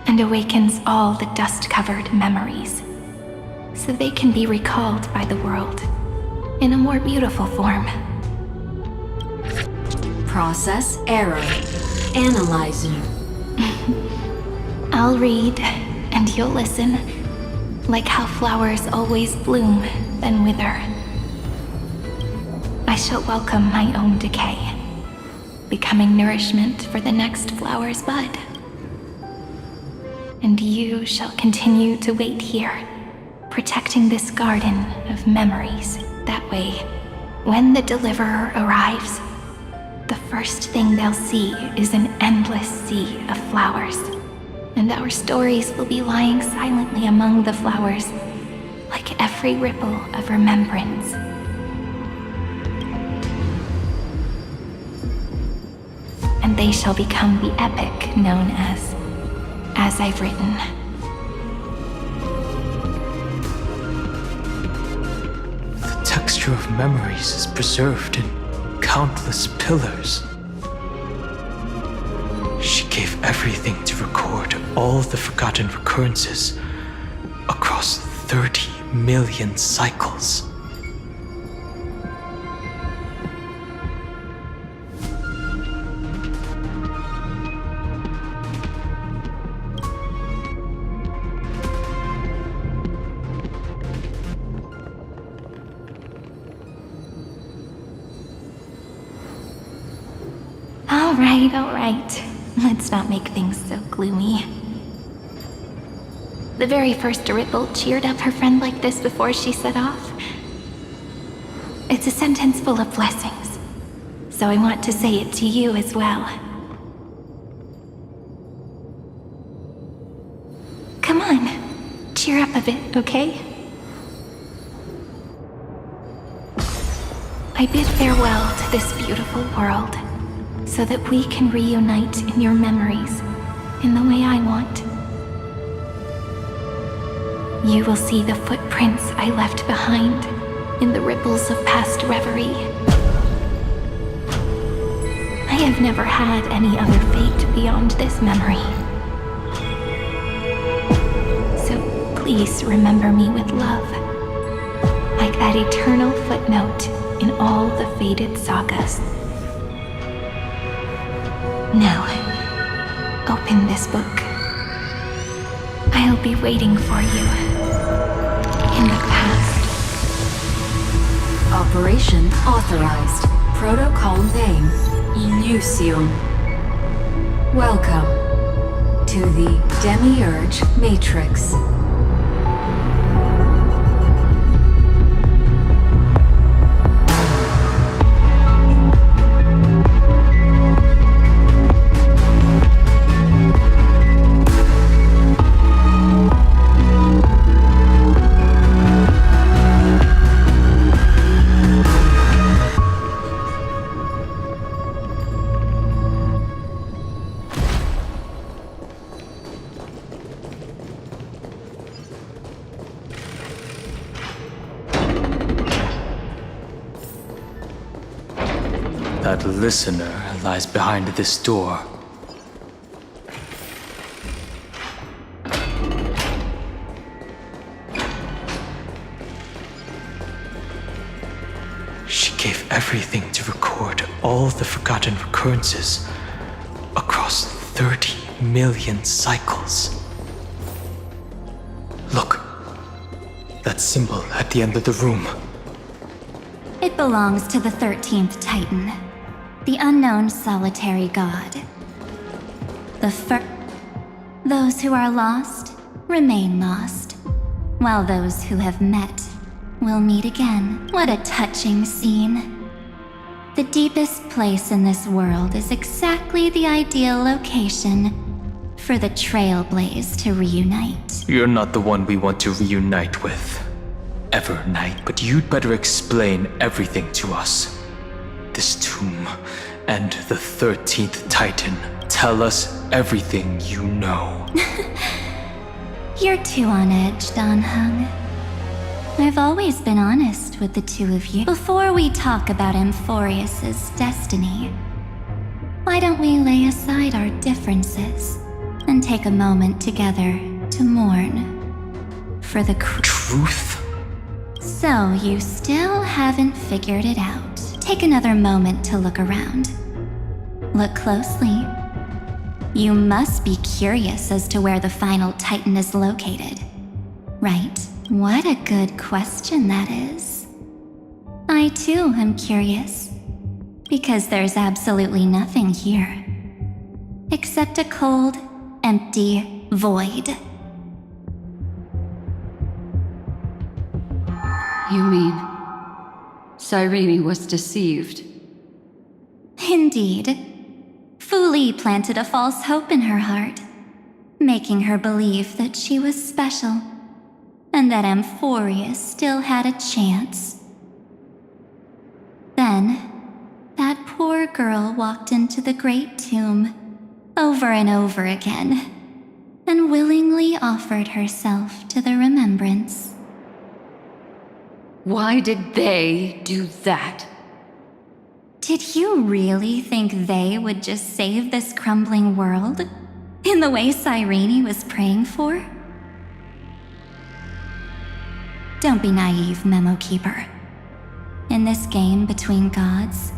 Speaker 6: and awakens all the dust-covered memories, so they can be recalled by the world in a more beautiful form.
Speaker 5: Process error. Analyzing.
Speaker 6: I'll read, and you'll listen, like how flowers always bloom, then wither. I shall welcome my own decay, becoming nourishment for the next flower's bud. And you shall continue to wait here, protecting this garden of memories. That way, when the deliverer arrives, the first thing they'll see is an endless sea of flowers. And our stories will be lying silently among the flowers, like every ripple of remembrance. And they shall become the epic known as I've Written.
Speaker 1: The texture of memories is preserved in countless pillars. She gave everything to record all the forgotten recurrences across 30 million cycles.
Speaker 6: All right. Let's not make things so gloomy. The very first Ripple cheered up her friend like this before she set off. It's a sentence full of blessings, so I want to say it to you as well. Come on, cheer up a bit, okay? I bid farewell to this beautiful world, so that we can reunite in your memories in the way I want. You will see the footprints I left behind in the ripples of past reverie. I have never had any other fate beyond this memory. So please remember me with love, like that eternal footnote in all the faded sagas. Now, open this book. I'll be waiting for you in the past.
Speaker 5: Operation authorized. Protocol name, Illusion. Welcome to the Demiurge Matrix.
Speaker 1: that listener lies behind this door. She gave everything to record all the forgotten recurrences across 30 million cycles. Look, that symbol at the end of the room.
Speaker 4: It belongs to the 13th Titan, the unknown solitary god. Those who are lost remain lost, while those who have met will meet again. What a touching scene. The deepest place in this world is exactly the ideal location for the Trailblaze to reunite.
Speaker 1: You're not the one we want to reunite with, ever, Knight, but you'd better explain everything to us. This tomb and the 13th Titan. Tell us everything you know.
Speaker 4: You're too on edge, Heng. I've always been honest with the two of you. Before we talk about Amphoreus' destiny, why don't we lay aside our differences and take a moment together to mourn for the
Speaker 1: Truth?
Speaker 4: So you still haven't figured it out. Take another moment to look around. Look closely. You must be curious as to where the final Titan is located, right? What a good question that is. I too am curious, because there's absolutely nothing here, except a cold, empty void.
Speaker 3: You mean Cyrene was deceived?
Speaker 4: Indeed. Fu Li planted a false hope in her heart, making her believe that she was special, and that Amphoreus still had a chance. Then, that poor girl walked into the Great Tomb over and over again, and willingly offered herself to the remembrance.
Speaker 3: Why did they do that?
Speaker 4: Did you really think they would just save this crumbling world in the way Cyrene was praying for? Don't be naive, Memo Keeper. In this game between gods,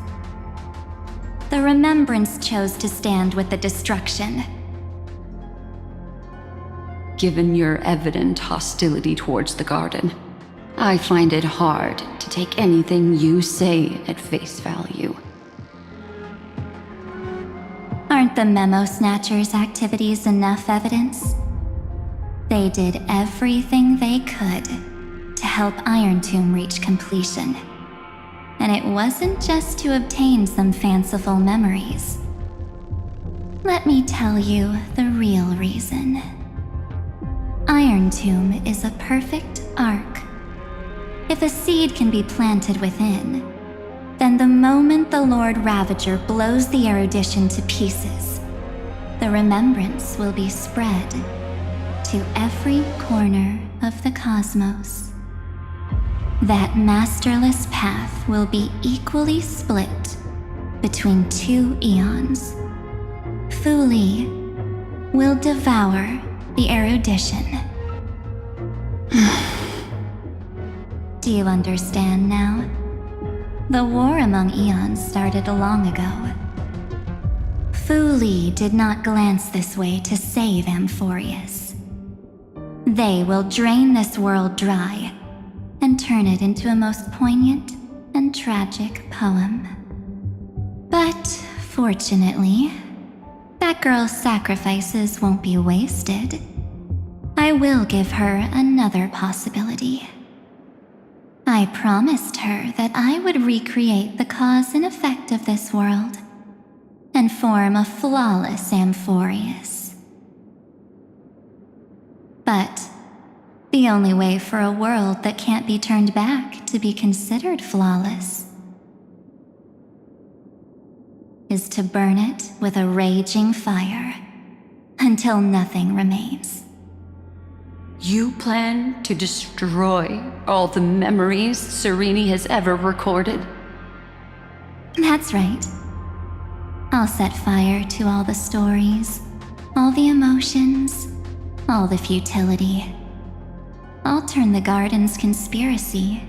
Speaker 4: the Remembrance chose to stand with the destruction.
Speaker 3: Given your evident hostility towards the garden, I find it hard to take anything you say at face value.
Speaker 4: Aren't the Memo Snatchers' activities enough evidence? They did everything they could to help Iron Tomb reach completion. And it wasn't just to obtain some fanciful memories. Let me tell you the real reason. Iron Tomb is a perfect arc. If a seed can be planted within, then the moment the Lord Ravager blows the erudition to pieces, the remembrance will be spread to every corner of the cosmos. That masterless path will be equally split between two eons. Fu Li will devour the erudition. Do you understand now? The war among eons started long ago. Fu Li did not glance this way to save Amphoreus. They will drain this world dry and turn it into a most poignant and tragic poem. But fortunately, that girl's sacrifices won't be wasted. I will give her another possibility. I promised her that I would recreate the cause and effect of this world and form a flawless Amphoreus. But the only way for a world that can't be turned back to be considered flawless is to burn it with a raging fire until nothing remains.
Speaker 3: You plan to destroy all the memories Cyrene has ever recorded?
Speaker 4: That's right. I'll set fire to all the stories, all the emotions, all the futility. I'll turn the garden's conspiracy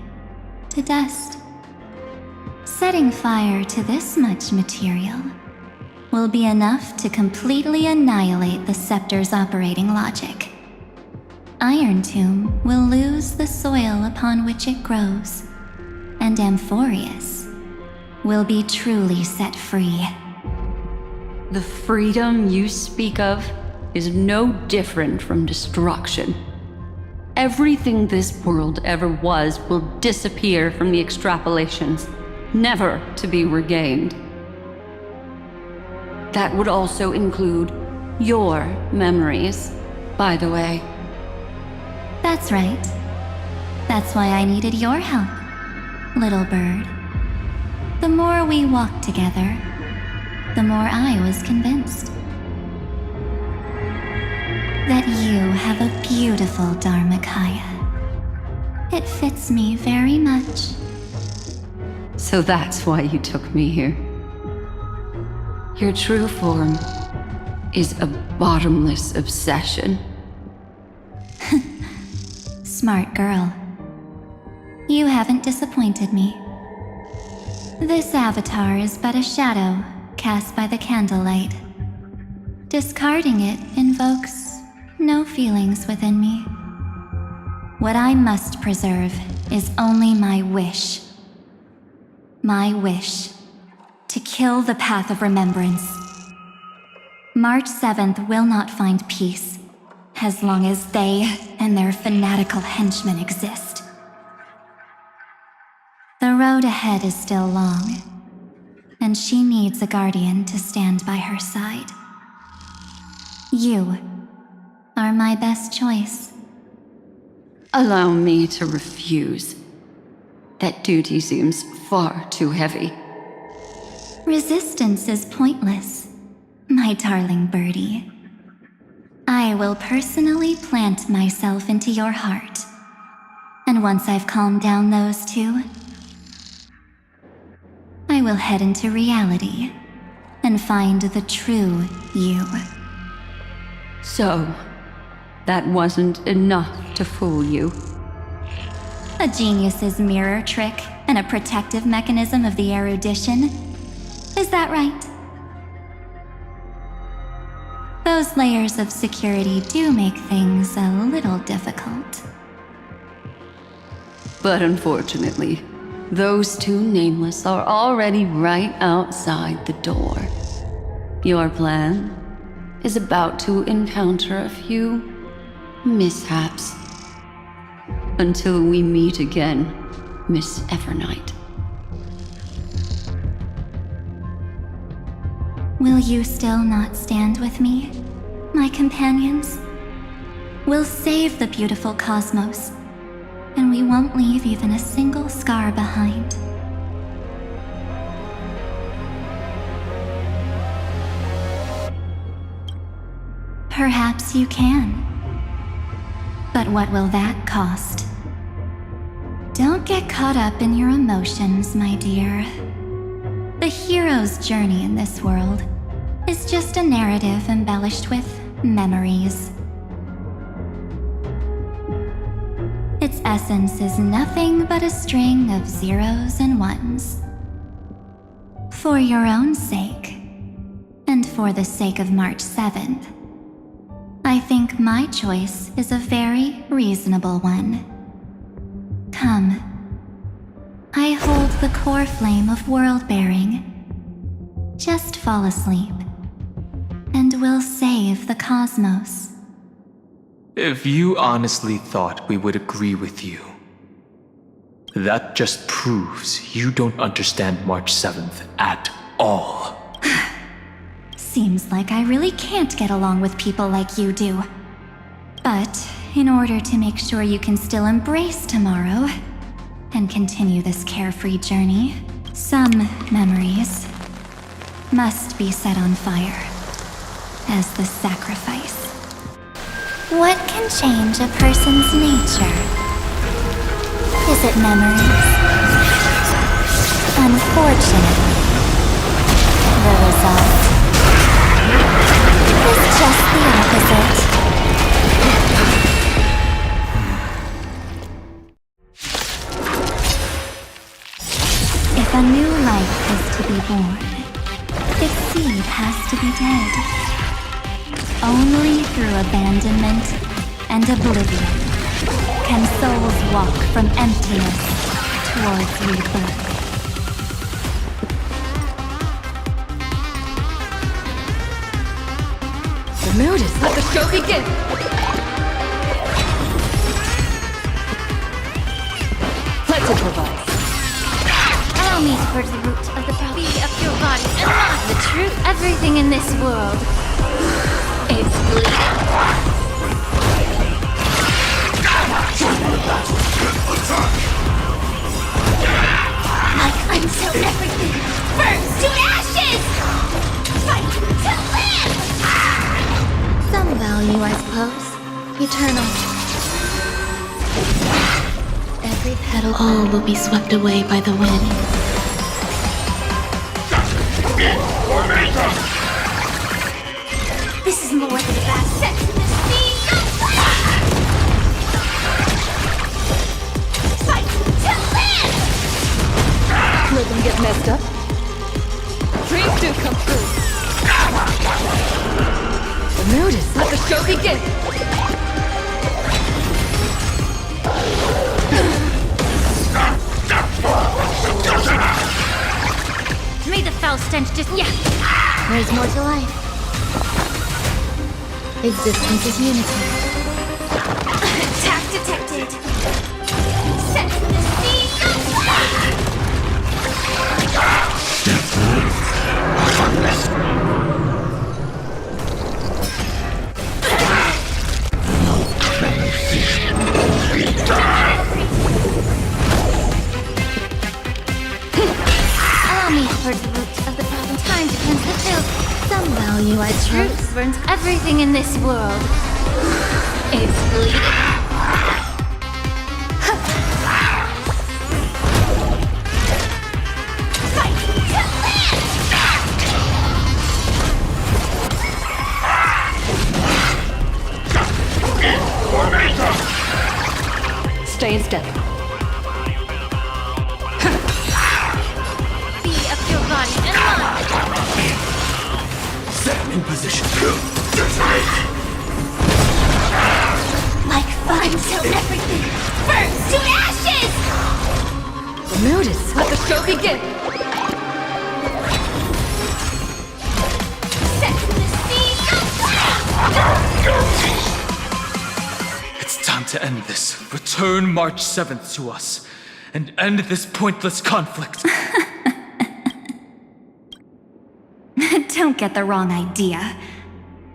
Speaker 4: to dust. Setting fire to this much material will be enough to completely annihilate the scepter's operating logic. Iron Tomb will lose the soil upon which it grows, and Amphoreus will be truly set free.
Speaker 3: The freedom you speak of is no different from destruction. Everything this world ever was will disappear from the extrapolations, never to be regained. That would also include your memories, by the way.
Speaker 4: That's right. That's why I needed your help, little bird. The more we walked together, the more I was convinced that you have a beautiful Dharmakaya. It fits me very much.
Speaker 3: So that's why you took me here. Your true form is a bottomless obsession.
Speaker 4: Smart girl. You haven't disappointed me. This avatar is but a shadow cast by the candlelight. Discarding it invokes no feelings within me. What I must preserve is only my wish. My wish to kill the path of remembrance. March 7th will not find peace as long as they and their fanatical henchmen exist. The road ahead is still long, and she needs a guardian to stand by her side. You are my best choice.
Speaker 3: Allow me to refuse. That duty seems far too heavy.
Speaker 4: Resistance is pointless, my darling birdie. I will personally plant myself into your heart. And once I've calmed down those two, I will head into reality and find the true you.
Speaker 3: So, that wasn't enough to fool you.
Speaker 4: A genius's mirror trick and a protective mechanism of the erudition. Is that right? Those layers of security do make things a little difficult.
Speaker 3: But unfortunately, those two nameless are already right outside the door. Your plan is about to encounter a few mishaps. Until we meet again, Miss Evernight.
Speaker 4: Will you still not stand with me, my companions? We'll save the beautiful cosmos, and we won't leave even a single scar behind. Perhaps you can. But what will that cost? Don't get caught up in your emotions, my dear. The hero's journey in this world is just a narrative embellished with memories. Its essence is nothing but a string of zeros and ones. For your own sake, and for the sake of March 7th, I think my choice is a very reasonable one. Come. I hold the core flame of world-bearing. Just fall asleep, and we'll save the cosmos.
Speaker 1: If you honestly thought we would agree with you, that just proves you don't understand March 7th at all.
Speaker 4: Seems like I really can't get along with people like you do. But in order to make sure you can still embrace tomorrow and continue this carefree journey, some memories must be set on fire as the sacrifice.
Speaker 6: What can change a person's nature? Is it memories? Unfortunately,
Speaker 4: the result is just the opposite. If a new life is to be born, its seed has to be dead. Only through abandonment and oblivion can souls walk from emptiness towards rebirth.
Speaker 2: The mood is let the show begin! Let's improvise.
Speaker 6: Allow me to purge the root of the problem. Be a pure body and not the truth. Everything in this world is bleeding.
Speaker 7: Like until everything burns to ashes! Fight to live!
Speaker 6: Some value, I suppose. Eternal. Every petal. All will be swept away by the wind.
Speaker 7: This is more than a bad sex in the sea! Fight to live!
Speaker 2: Rhythm get messed up. Dreams do come true. The mood is let the show begin!
Speaker 6: May the foul stench just. Yeah! There's more to life. Existence is unity.
Speaker 7: Attack detected! Set the sea!
Speaker 6: Allow me to purge the root of the problem. Time to cleanse the filth. Some value, I suppose. Truth burns everything in this world. It's bleeding.
Speaker 7: Fight to live!
Speaker 2: Stay in step.
Speaker 6: Be a pure body and mind.
Speaker 1: Set in position.
Speaker 7: Like fun till everything burns to ashes!
Speaker 2: The mood is let the show begin!
Speaker 7: Set the sea!
Speaker 1: It's time to end this. Return March 7th to us, and end this pointless conflict.
Speaker 4: Don't get the wrong idea.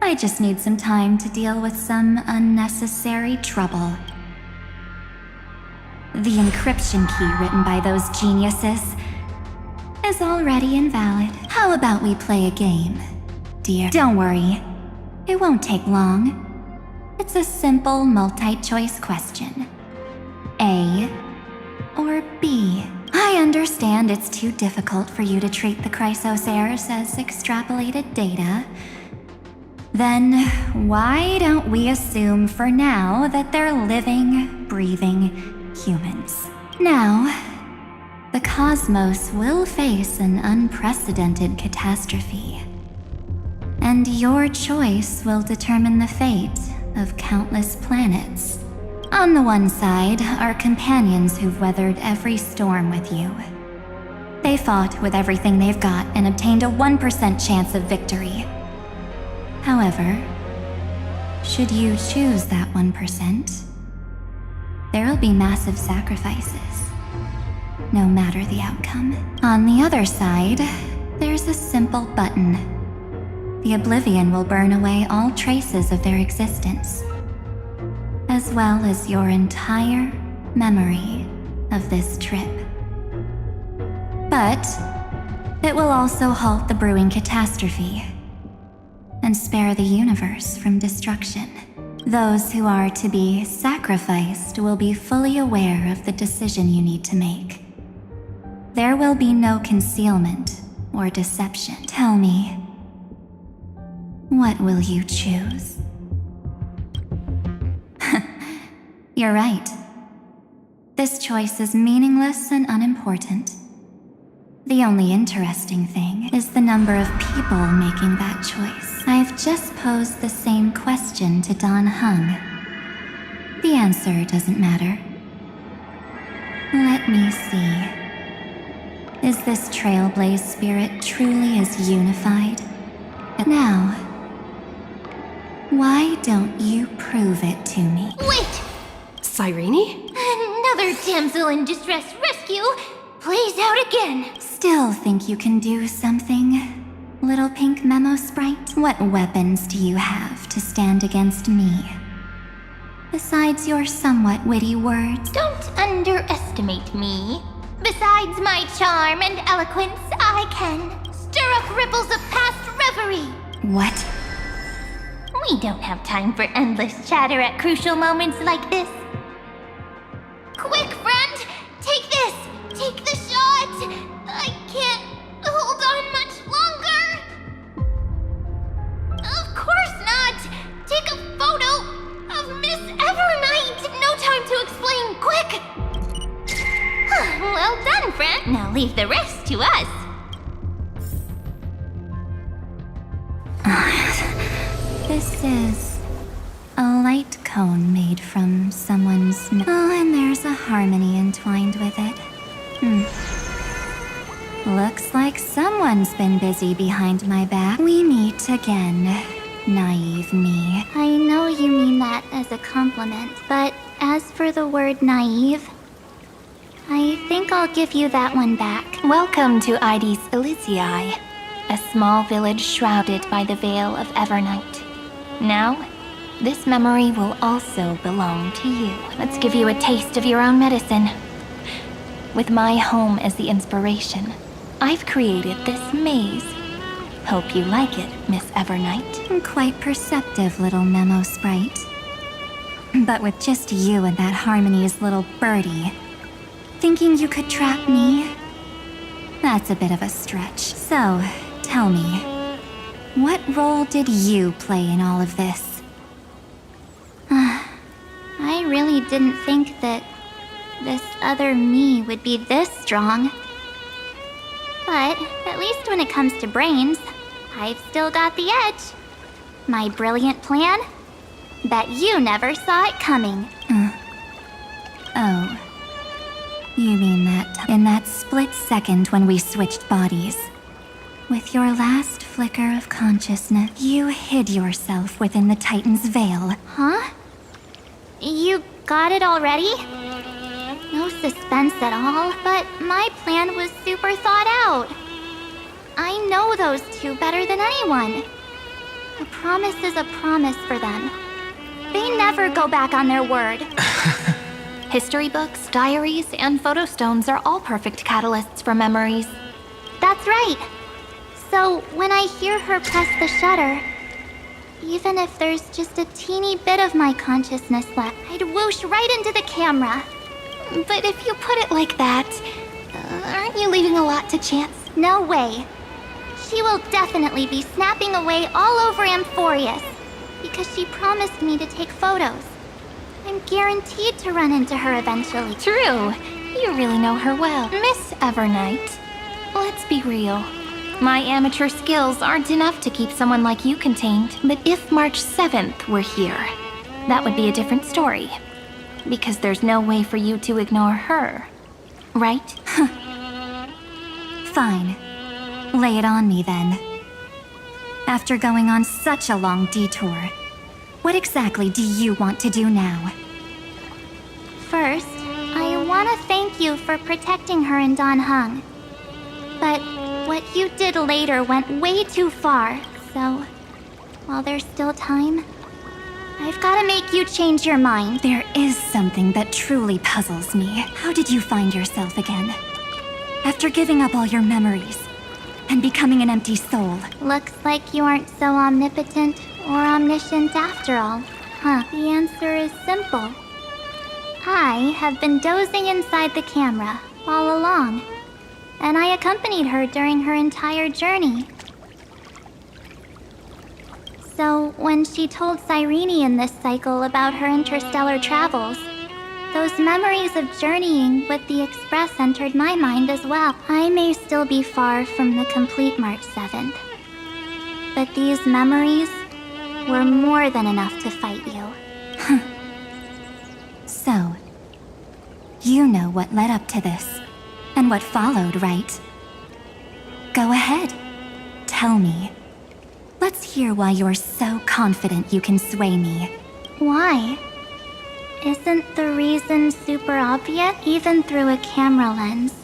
Speaker 4: I just need some time to deal with some unnecessary trouble. The encryption key written by those geniuses is already invalid. How about we play a game, dear? Don't worry. It won't take long. It's a simple multi-choice question. A or B? I understand it's too difficult for you to treat the Chrysos Heirs as extrapolated data. Then why don't we assume for now that they're living, breathing humans? Now, the cosmos will face an unprecedented catastrophe. And your choice will determine the fate of countless planets. On the one side are companions who've weathered every storm with you. They fought with everything they've got and obtained a 1% chance of victory. However, should you choose that 1%, there'll be massive sacrifices, no matter the outcome. On the other side, there's a simple button. The Oblivion will burn away all traces of their existence, as well as your entire memory of this trip. But it will also halt the brewing catastrophe and spare the universe from destruction. Those who are to be sacrificed will be fully aware of the decision you need to make. There will be no concealment or deception? Tell me, what will you choose? You're right. This choice is meaningless and unimportant. The only interesting thing is the number of people making that choice. I've just posed the same question to Don Heng. The answer doesn't matter. Let me see. Is this Trailblaze spirit truly as unified? Now, why don't you prove it to me?
Speaker 6: Wait!
Speaker 2: Cyrene?
Speaker 6: Another damsel in distress rescue plays out again.
Speaker 4: Still think you can do something, little pink memo sprite? What weapons do you have to stand against me? Besides your somewhat witty words.
Speaker 6: Don't underestimate me. Besides my charm and eloquence, I can stir up ripples of past reverie.
Speaker 4: What?
Speaker 6: We don't have time for endless chatter at crucial moments like this. Quick, friend! Take this! Take the shot! I can't hold on much longer! Of course not! Take a photo of Miss Evernight! No time to explain, quick! Well done, friend. Now leave the rest to us.
Speaker 4: This is a light cone made from someone's... Oh, and there's a harmony entwined with it. Looks like someone's been busy behind my back. We meet again, naive me.
Speaker 6: I know you mean that as a compliment, but as for the word naive, I think I'll give you that one back. Welcome to Ides Elysiae, a small village shrouded by the veil of Evernight. Now, this memory will also belong to you. Let's give you a taste of your own medicine. With my home as the inspiration, I've created this maze. Hope you like it, Miss Evernight.
Speaker 4: Quite perceptive, little memo sprite. But with just you and that Harmony's little birdie, thinking you could trap me? That's a bit of a stretch. So, tell me, what role did you play in all of this?
Speaker 6: I really didn't think that this other me would be this strong. But at least when it comes to brains, I've still got the edge. My brilliant plan? Bet you never saw it coming.
Speaker 4: Oh. You mean that in that split second when we switched bodies, with your last flicker of consciousness, you hid yourself within the Titan's veil.
Speaker 6: Huh? You got it already? No suspense at all, but my plan was super thought out. I know those two better than anyone. A promise is a promise for them. They never go back on their word. History books, diaries, and photo stones are all perfect catalysts for memories. That's right. So when I hear her press the shutter, even if there's just a teeny bit of my consciousness left, I'd whoosh right into the camera. But if you put it like that, aren't you leaving a lot to chance? No way. She will definitely be snapping away all over Amphoreus, because she promised me to take photos. I'm guaranteed to run into her eventually. True. You really know her well. Miss Evernight, let's be real. My amateur skills aren't enough to keep someone like you contained. But if March 7th were here, that would be a different story. Because there's no way for you to ignore her, right?
Speaker 4: Fine. Lay it on me then. After going on such a long detour, what exactly do you want to do now?
Speaker 6: First, I want to thank you for protecting her and Don Heng. But what you did later went way too far, so while there's still time, I've got to make you change your mind.
Speaker 4: There is something that truly puzzles me. How did you find yourself again? After giving up all your memories and becoming an empty soul.
Speaker 6: Looks like you aren't so omnipotent or omniscient after all, huh? The answer is simple. I have been dozing inside the camera all along. and I accompanied her during her entire journey. So, when she told Cyrene in this cycle about her interstellar travels, those memories of journeying with the Express entered my mind as well. I may still be far from the complete March 7th, but these memories were more than enough to fight you.
Speaker 4: So, you know what led up to this, and what followed, right? Go ahead. Tell me. Let's hear why you're so confident you can sway me.
Speaker 6: Why? Isn't the reason super obvious, even through a camera lens?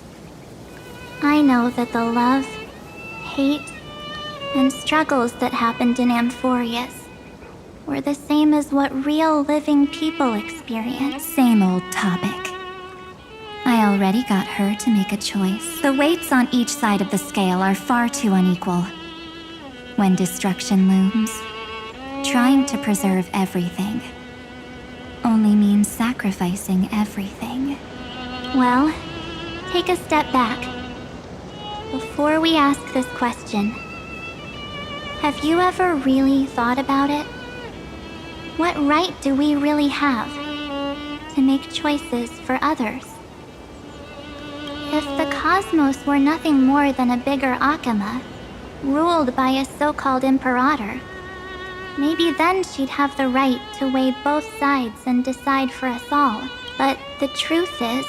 Speaker 6: I know that the love, hate, and struggles that happened in Amphoreus were the same as what real living people experience.
Speaker 4: Same old topic. I already got her to make a choice. The weights on each side of the scale are far too unequal. When destruction looms, trying to preserve everything only means sacrificing everything.
Speaker 6: Well, take a step back. Before we ask this question, have you ever really thought about it? What right do we really have to make choices for others? If the cosmos were nothing more than a bigger Akama, ruled by a so-called imperator, maybe then she'd have the right to weigh both sides and decide for us all. But the truth is,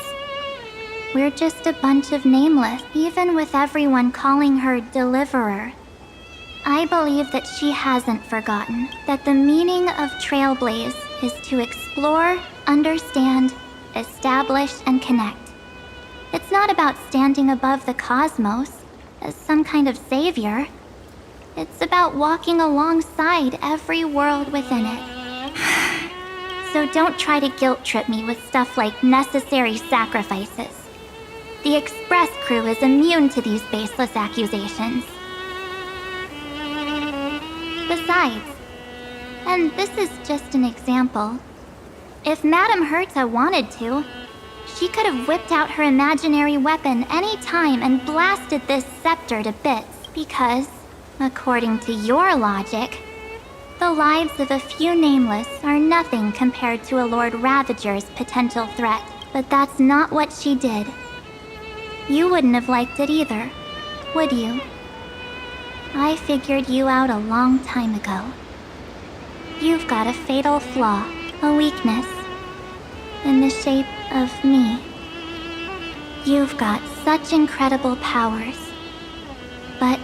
Speaker 6: we're just a bunch of nameless, even with everyone calling her Deliverer. I believe that she hasn't forgotten that the meaning of Trailblaze is to explore, understand, establish, and connect. It's not about standing above the cosmos as some kind of savior. It's about walking alongside every world within it. So don't try to guilt trip me with stuff like necessary sacrifices. The Express crew is immune to these baseless accusations. Besides, and this is just an example, if Madame Herta wanted to, she could have whipped out her imaginary weapon any time and blasted this scepter to bits, because, according to your logic, the lives of a few nameless are nothing compared to a Lord Ravager's potential threat. But that's not what she did. You wouldn't have liked it either, would you? I figured you out a long time ago. You've got a fatal flaw, a weakness, in the shape of me. You've got such incredible powers, but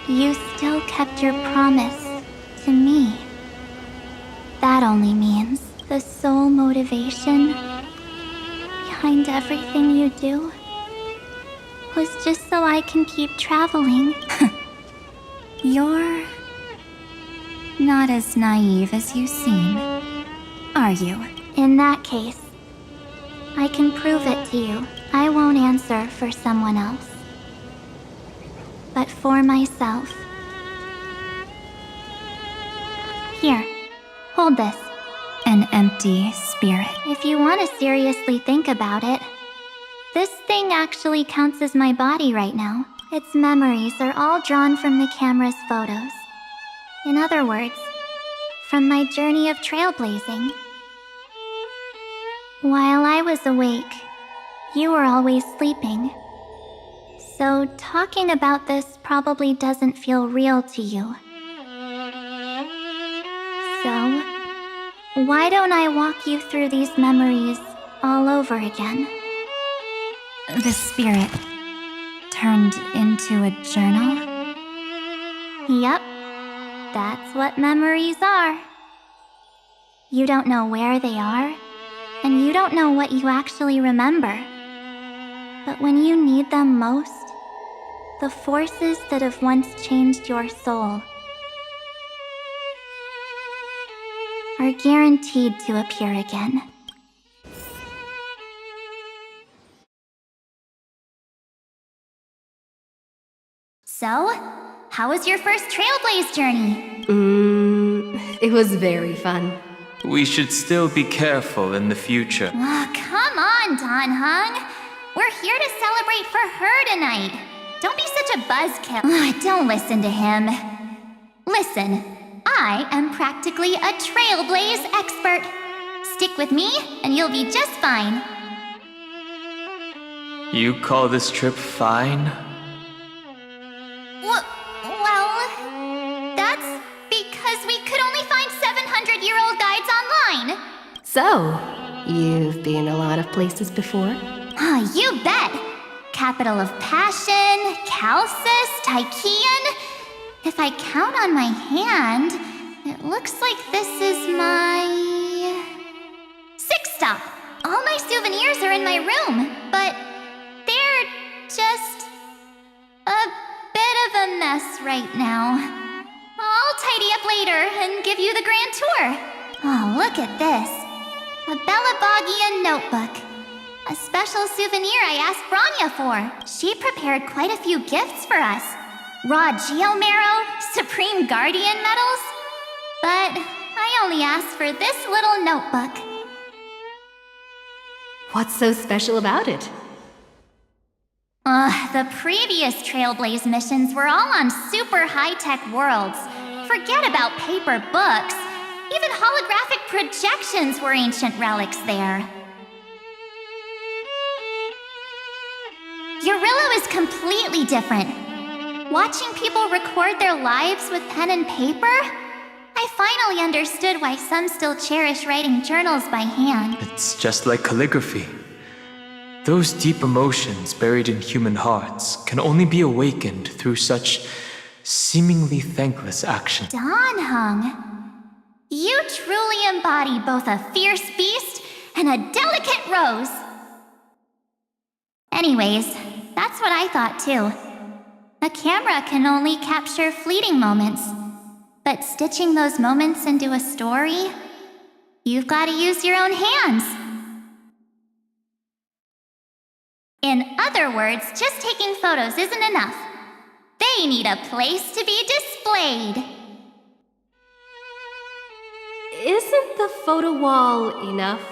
Speaker 6: you still kept your promise to me. That only means the sole motivation behind everything you do was just so I can keep traveling.
Speaker 4: You're not as naive as you seem, are you?
Speaker 6: In that case, I can prove it to you. I won't answer for someone else, but for myself. Here, hold this.
Speaker 4: An empty spirit.
Speaker 6: If you want to seriously think about it, this thing actually counts as my body right now. Its memories are all drawn from the camera's photos. In other words, from my journey of trailblazing. While I was awake, you were always sleeping. So talking about this probably doesn't feel real to you. So, why don't I walk you through these memories all over again?
Speaker 4: The spirit turned into a journal?
Speaker 6: Yep, that's what memories are. You don't know where they are, and you don't know what you actually remember. But when you need them most, the forces that have once changed your soul are guaranteed to appear again.
Speaker 4: So, how was your first Trailblaze journey?
Speaker 2: It was very fun.
Speaker 1: We should still be careful in the future.
Speaker 4: Oh, come on, Don Hung. We're here to celebrate for her tonight. Don't be such a buzzkill. Don't listen to him. Listen, I am practically a Trailblaze expert. Stick with me, and you'll be just fine.
Speaker 1: You call this trip fine?
Speaker 4: Well, that's because we could only find 700-year-old guides online.
Speaker 2: So, you've been a lot of places before?
Speaker 4: You bet! Capital of Passion, Chalcis, Tychean. If I count on my hand, it looks like this is my... 6th stop! All my souvenirs are in my room, but they're just a bit of a mess right now. I'll tidy up later and give you the grand tour. Oh, look at this. A Bellabogian notebook. A special souvenir I asked Branya for. She prepared quite a few gifts for us. Raw Geomarrow, Supreme Guardian medals. But I only asked for this little notebook.
Speaker 2: What's so special about it?
Speaker 4: The previous Trailblaze missions were all on super high-tech worlds. Forget about paper books. Even holographic projections were ancient relics there. Eurillo is completely different. Watching people record their lives with pen and paper, I finally understood why some still cherish writing journals by hand.
Speaker 1: It's just like calligraphy. Those deep emotions buried in human hearts can only be awakened through such seemingly thankless action.
Speaker 4: Dawn Hung, you truly embody both a fierce beast and a delicate rose. Anyways, that's what I thought too. A camera can only capture fleeting moments, but stitching those moments into a story, you've got to use your own hands. In other words, just taking photos isn't enough. They need a place to be displayed.
Speaker 2: Isn't the photo wall enough?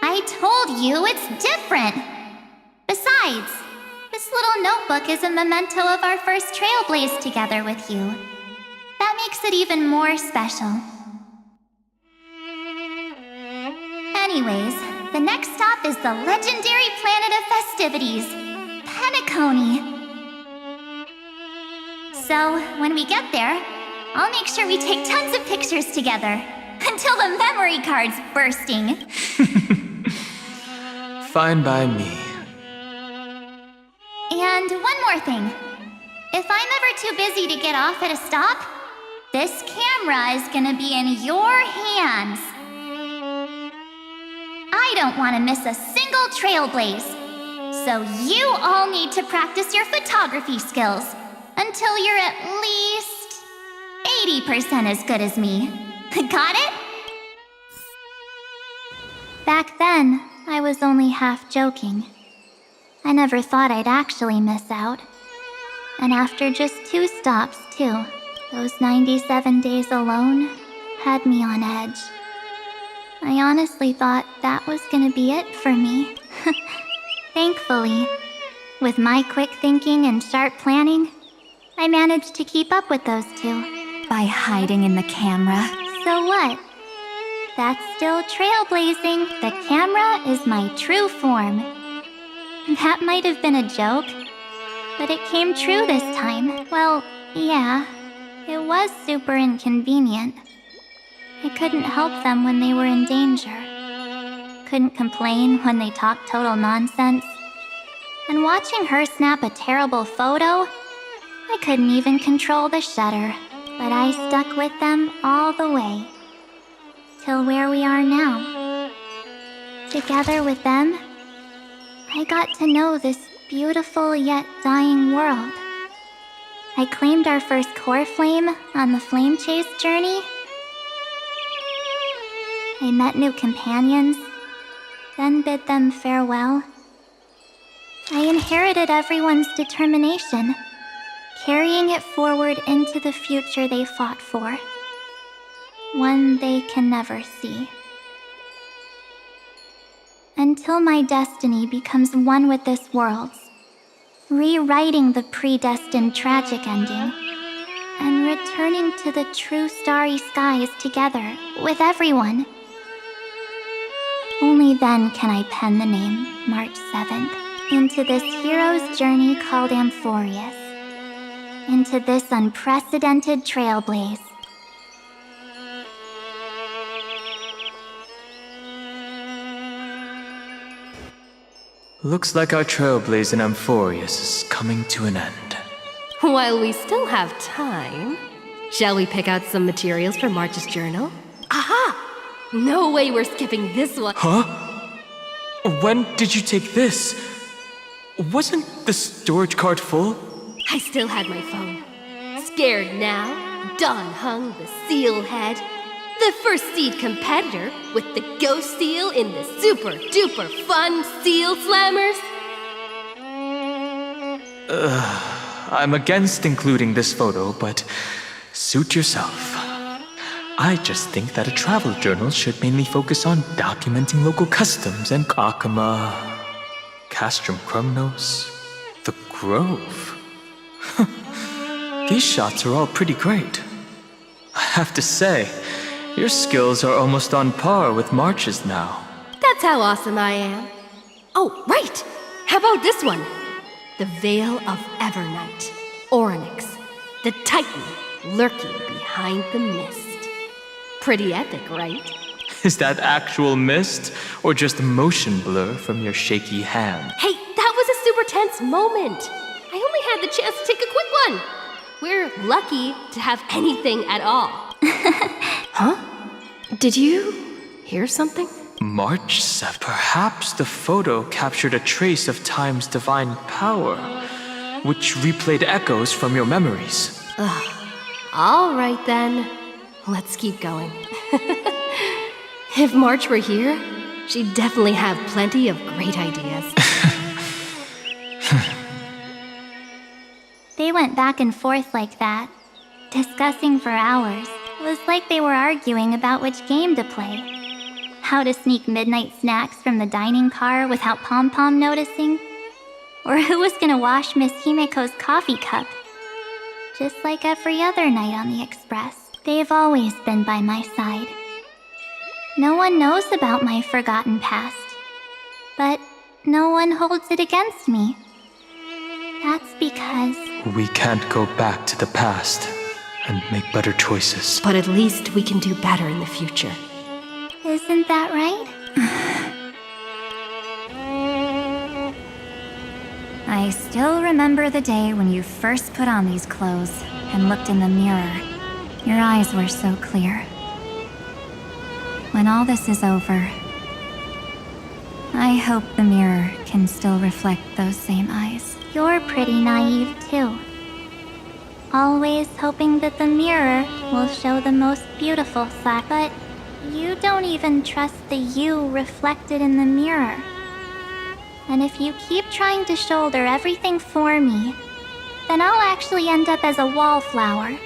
Speaker 4: I told you it's different. Besides, this little notebook is a memento of our first Trailblaze together with you. That makes it even more special. Anyways, the next stop is the legendary planet of festivities, Penacony. So, when we get there, I'll make sure we take tons of pictures together, until the memory card's bursting.
Speaker 1: Fine by me.
Speaker 4: And one more thing. If I'm ever too busy to get off at a stop, this camera is gonna be in your hands. I don't want to miss a single Trailblaze. So you all need to practice your photography skills until you're at least 80% as good as me. Got it? Back then, I was only half joking. I never thought I'd actually miss out. And after just 2 stops, too, those 97 days alone had me on edge. I honestly thought that was gonna be it for me. Thankfully, with my quick thinking and sharp planning, I managed to keep up with those 2. By hiding in the camera. So what? That's still trailblazing. The camera is my true form. That might have been a joke, but it came true this time. Well, yeah, it was super inconvenient. I couldn't help them when they were in danger. Couldn't complain when they talked total nonsense. And watching her snap a terrible photo, I couldn't even control the shutter. But I stuck with them all the way. Till where we are now. Together with them, I got to know this beautiful yet dying world. I claimed our first core flame on the flame chase journey. I met new companions, then bid them farewell. I inherited everyone's determination, carrying it forward into the future they fought for. One they can never see. until my destiny becomes one with this world's, rewriting the predestined tragic ending, and returning to the true starry skies together with everyone. Only then can I pen the name March 7th into this hero's journey called Amphoreus, into this unprecedented trailblaze.
Speaker 1: Looks like our Trailblaze in Amphoreus is coming to an end.
Speaker 2: While we still have time, shall we pick out some materials for March's journal? Aha! No way we're skipping this one.
Speaker 1: Huh? When did you take this? Wasn't the storage card full?
Speaker 2: I still had my phone. Scared now, Don Heng, the seal head, the first seed competitor with the ghost seal in the super duper fun seal slammers.
Speaker 1: I'm against including this photo, but suit yourself. I just think that a travel journal should mainly focus on documenting local customs and Akama, Castrum Krumnos, the Grove. These shots are all pretty great. I have to say, your skills are almost on par with March's now.
Speaker 2: That's how awesome I am. Oh, right! How about this one? The Veil of Evernight, Orynyx, the Titan lurking behind the mist. Pretty epic, right?
Speaker 1: Is that actual mist, or just motion blur from your shaky hand?
Speaker 2: Hey, that was a super tense moment. I only had the chance to take a quick one. We're lucky to have anything at all. Huh? Did you hear something?
Speaker 1: March 7th. Perhaps the photo captured a trace of time's divine power, which replayed echoes from your memories.
Speaker 2: All right then. Let's keep going. If March were here, she'd definitely have plenty of great ideas.
Speaker 4: They went back and forth like that, discussing for hours. It was like they were arguing about which game to play. How to sneak midnight snacks from the dining car without Pom-Pom noticing. Or who was gonna wash Miss Himiko's coffee cup. Just like every other night on the Express, they've always been by my side. No one knows about my forgotten past, but no one holds it against me. That's because
Speaker 1: We can't go back to the past and make better choices.
Speaker 2: But at least we can do better in the future.
Speaker 4: Isn't that right? I still remember the day when you first put on these clothes and looked in the mirror. Your eyes were so clear. When all this is over, I hope the mirror can still reflect those same eyes. You're pretty naive too. Always hoping that the mirror will show the most beautiful side, but you don't even trust the you reflected in the mirror. And if you keep trying to shoulder everything for me, then I'll actually end up as a wallflower,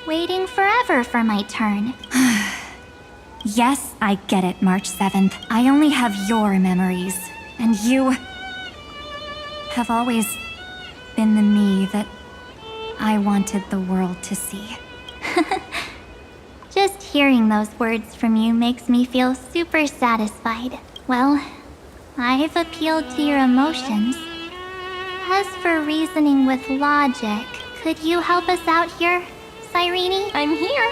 Speaker 4: waiting forever for my turn. Yes, I get it, March 7th. I only have your memories, and you have always been the me that I wanted the world to see. Just hearing those words from you makes me feel super satisfied. Well, I've appealed to your emotions. As for reasoning with logic, could you help us out here, Cyrene?
Speaker 6: I'm here.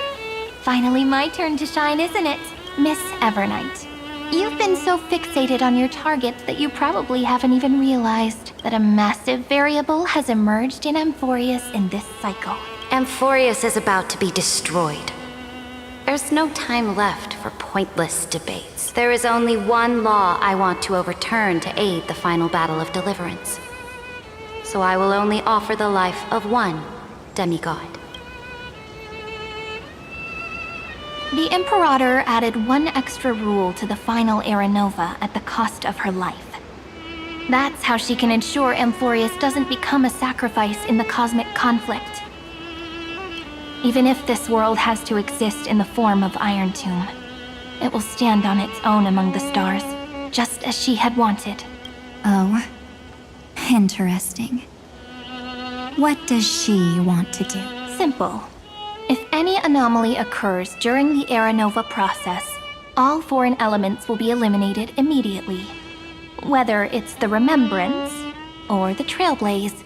Speaker 6: Finally my turn to shine, isn't it? Miss Evernight. You've been so fixated on your targets that you probably haven't even realized that a massive variable has emerged in Amphoreus in this cycle.
Speaker 5: Amphoreus is about to be destroyed. There's no time left for pointless debates. There is only one law I want to overturn to aid the final battle of deliverance. So I will only offer the life of one demigod.
Speaker 6: The Imperator added one extra rule to the final Era Nova at the cost of her life. That's how she can ensure Amphoreus doesn't become a sacrifice in the cosmic conflict. Even if this world has to exist in the form of Iron Tomb, it will stand on its own among the stars. just as she had wanted.
Speaker 4: Oh, interesting. What does she want to do?
Speaker 6: Simple. If any anomaly occurs during the Era Nova process, all foreign elements will be eliminated immediately. Whether it's the Remembrance or the Trailblaze,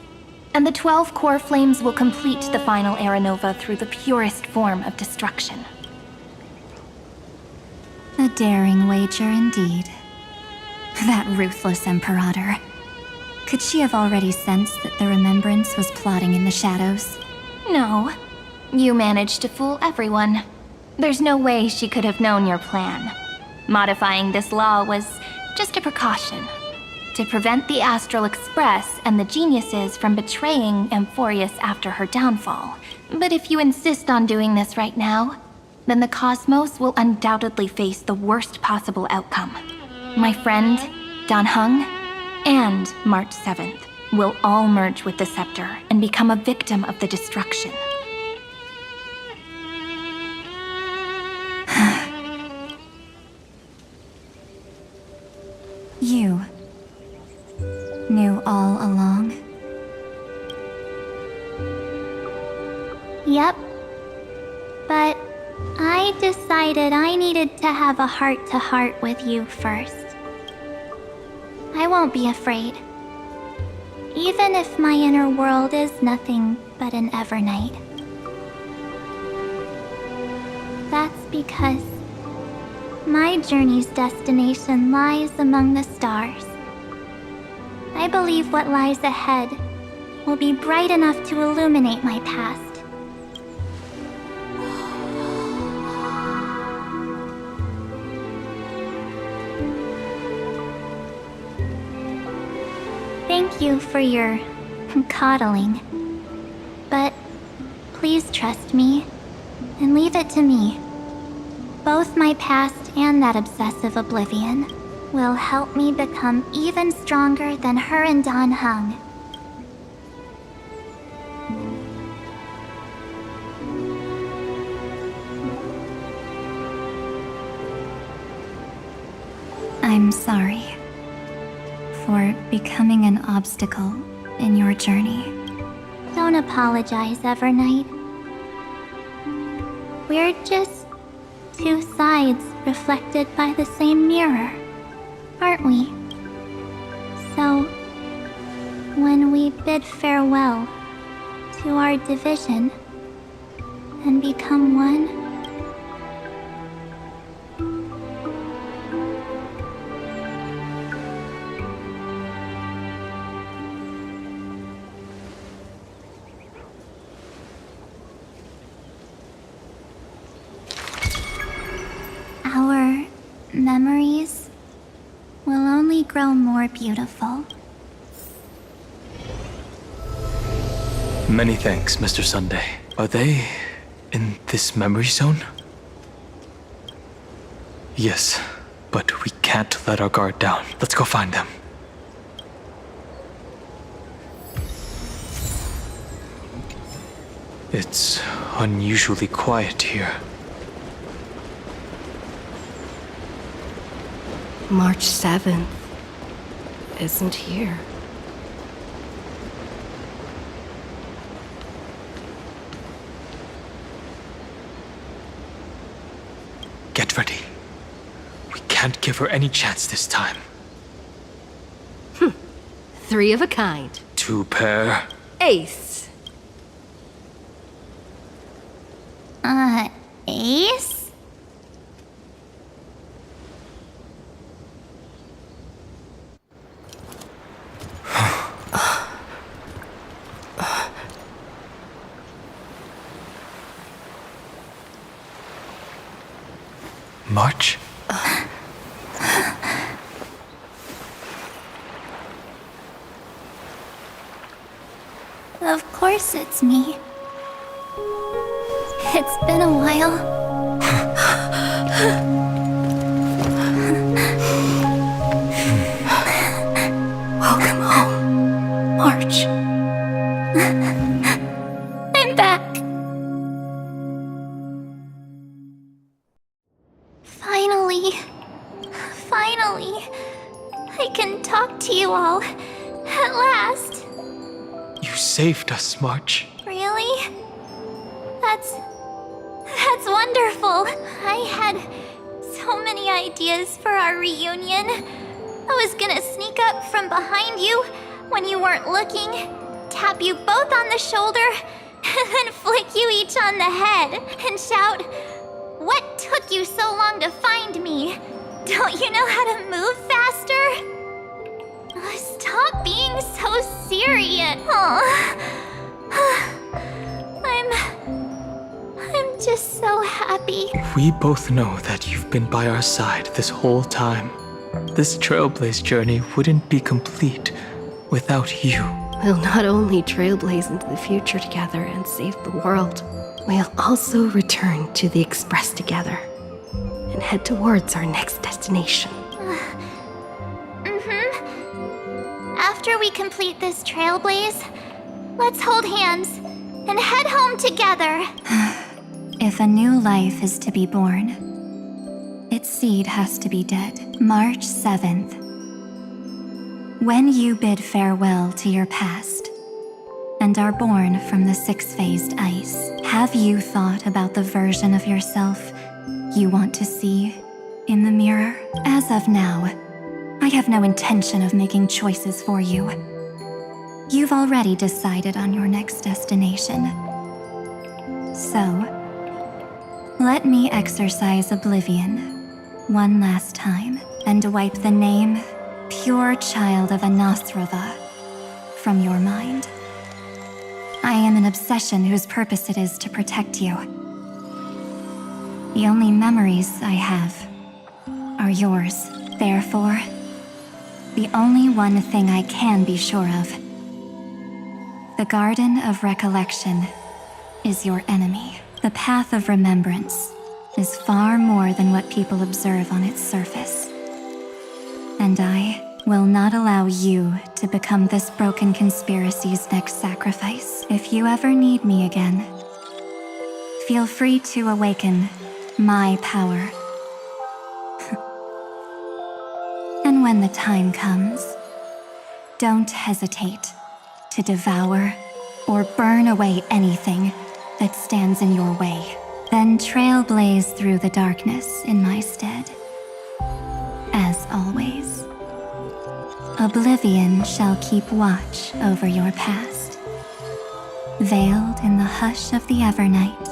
Speaker 6: and the 12 core flames will complete the final Era Nova through the purest form of destruction.
Speaker 4: A daring wager indeed. That ruthless Imperator. Could she have already sensed that the Remembrance was plotting in the shadows?
Speaker 6: No. You managed to fool everyone. There's no way she could have known your plan. Modifying this law was just a precaution, to prevent the Astral Express and the geniuses from betraying Amphoreus after her downfall. But if you insist on doing this right now, then the cosmos will undoubtedly face the worst possible outcome. My friend, Dan Heng, and March 7th will all merge with the Scepter and become a victim of the destruction.
Speaker 4: You knew all along?
Speaker 8: Yep. But I decided I needed to have a heart-to-heart with you first. I won't be afraid. Even if my inner world is nothing but an Evernight. That's because my journey's destination lies among the stars. I believe what lies ahead will be bright enough to illuminate my past. Thank you for your coddling. But please trust me and leave it to me. Both my past and that obsessive oblivion will help me become even stronger than her and Dan Heng.
Speaker 4: I'm sorry for becoming an obstacle in your journey.
Speaker 8: Don't apologize, Evernight. We're just two sides reflected by the same mirror, aren't we? So, when we bid farewell to our division and become one, our memories will only grow more beautiful.
Speaker 1: Many thanks, Mr. Sunday. Are they in this memory zone? Yes, but we can't let our guard down. Let's go find them. It's unusually quiet here.
Speaker 2: March 7th isn't here.
Speaker 1: Get ready. We can't give her any chance this time.
Speaker 2: 3 of a kind.
Speaker 1: 2 pair.
Speaker 2: Ace.
Speaker 8: Ace?
Speaker 1: March?
Speaker 8: Of course it's me. It's been a while.
Speaker 6: Welcome home, March.
Speaker 8: I'm back. Finally. I can talk to you all. At last.
Speaker 1: You saved us, March.
Speaker 8: Really? That's wonderful. I had so many ideas for our reunion. I was gonna sneak up from behind you when you weren't looking, tap you both on the shoulder, and then flick you each on the head and shout, "What took you so long to find me? Don't you know how to move faster?" Stop being so serious. I'm just so happy.
Speaker 1: We both know that you've been by our side this whole time. This Trailblaze journey wouldn't be complete without you.
Speaker 2: We'll not only trailblaze into the future together and save the world, we'll also return to the Express together and head towards our next destination.
Speaker 8: After we complete this trailblaze, let's hold hands and head home together.
Speaker 4: If a new life is to be born, its seed has to be dead. March 7th. When you bid farewell to your past and are born from the six-phased ice, have you thought about the version of yourself you want to see in the mirror? As of now, I have no intention of making choices for you. You've already decided on your next destination. So, let me exercise oblivion one last time and wipe the name Pure Child of Anathrova from your mind. I am an obsession whose purpose it is to protect you. The only memories I have are yours. Therefore, the only one thing I can be sure of. The Garden of Recollection is your enemy. The Path of Remembrance is far more than what people observe on its surface. And I will not allow you to become this broken conspiracy's next sacrifice. If you ever need me again, feel free to awaken my power. And when the time comes, don't hesitate to devour or burn away anything that stands in your way. Then trailblaze through the darkness in my stead. As always, oblivion shall keep watch over your past, veiled in the hush of the Evernight,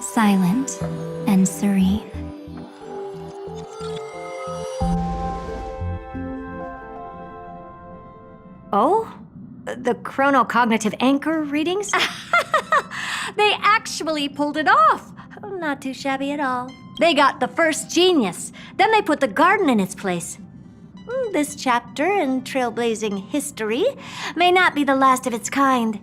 Speaker 4: silent and serene.
Speaker 9: Oh? The chronocognitive anchor readings? They actually pulled it off! Not too shabby at all. They got the first genius, then they put the garden in its place. This chapter in trailblazing history may not be the last of its kind,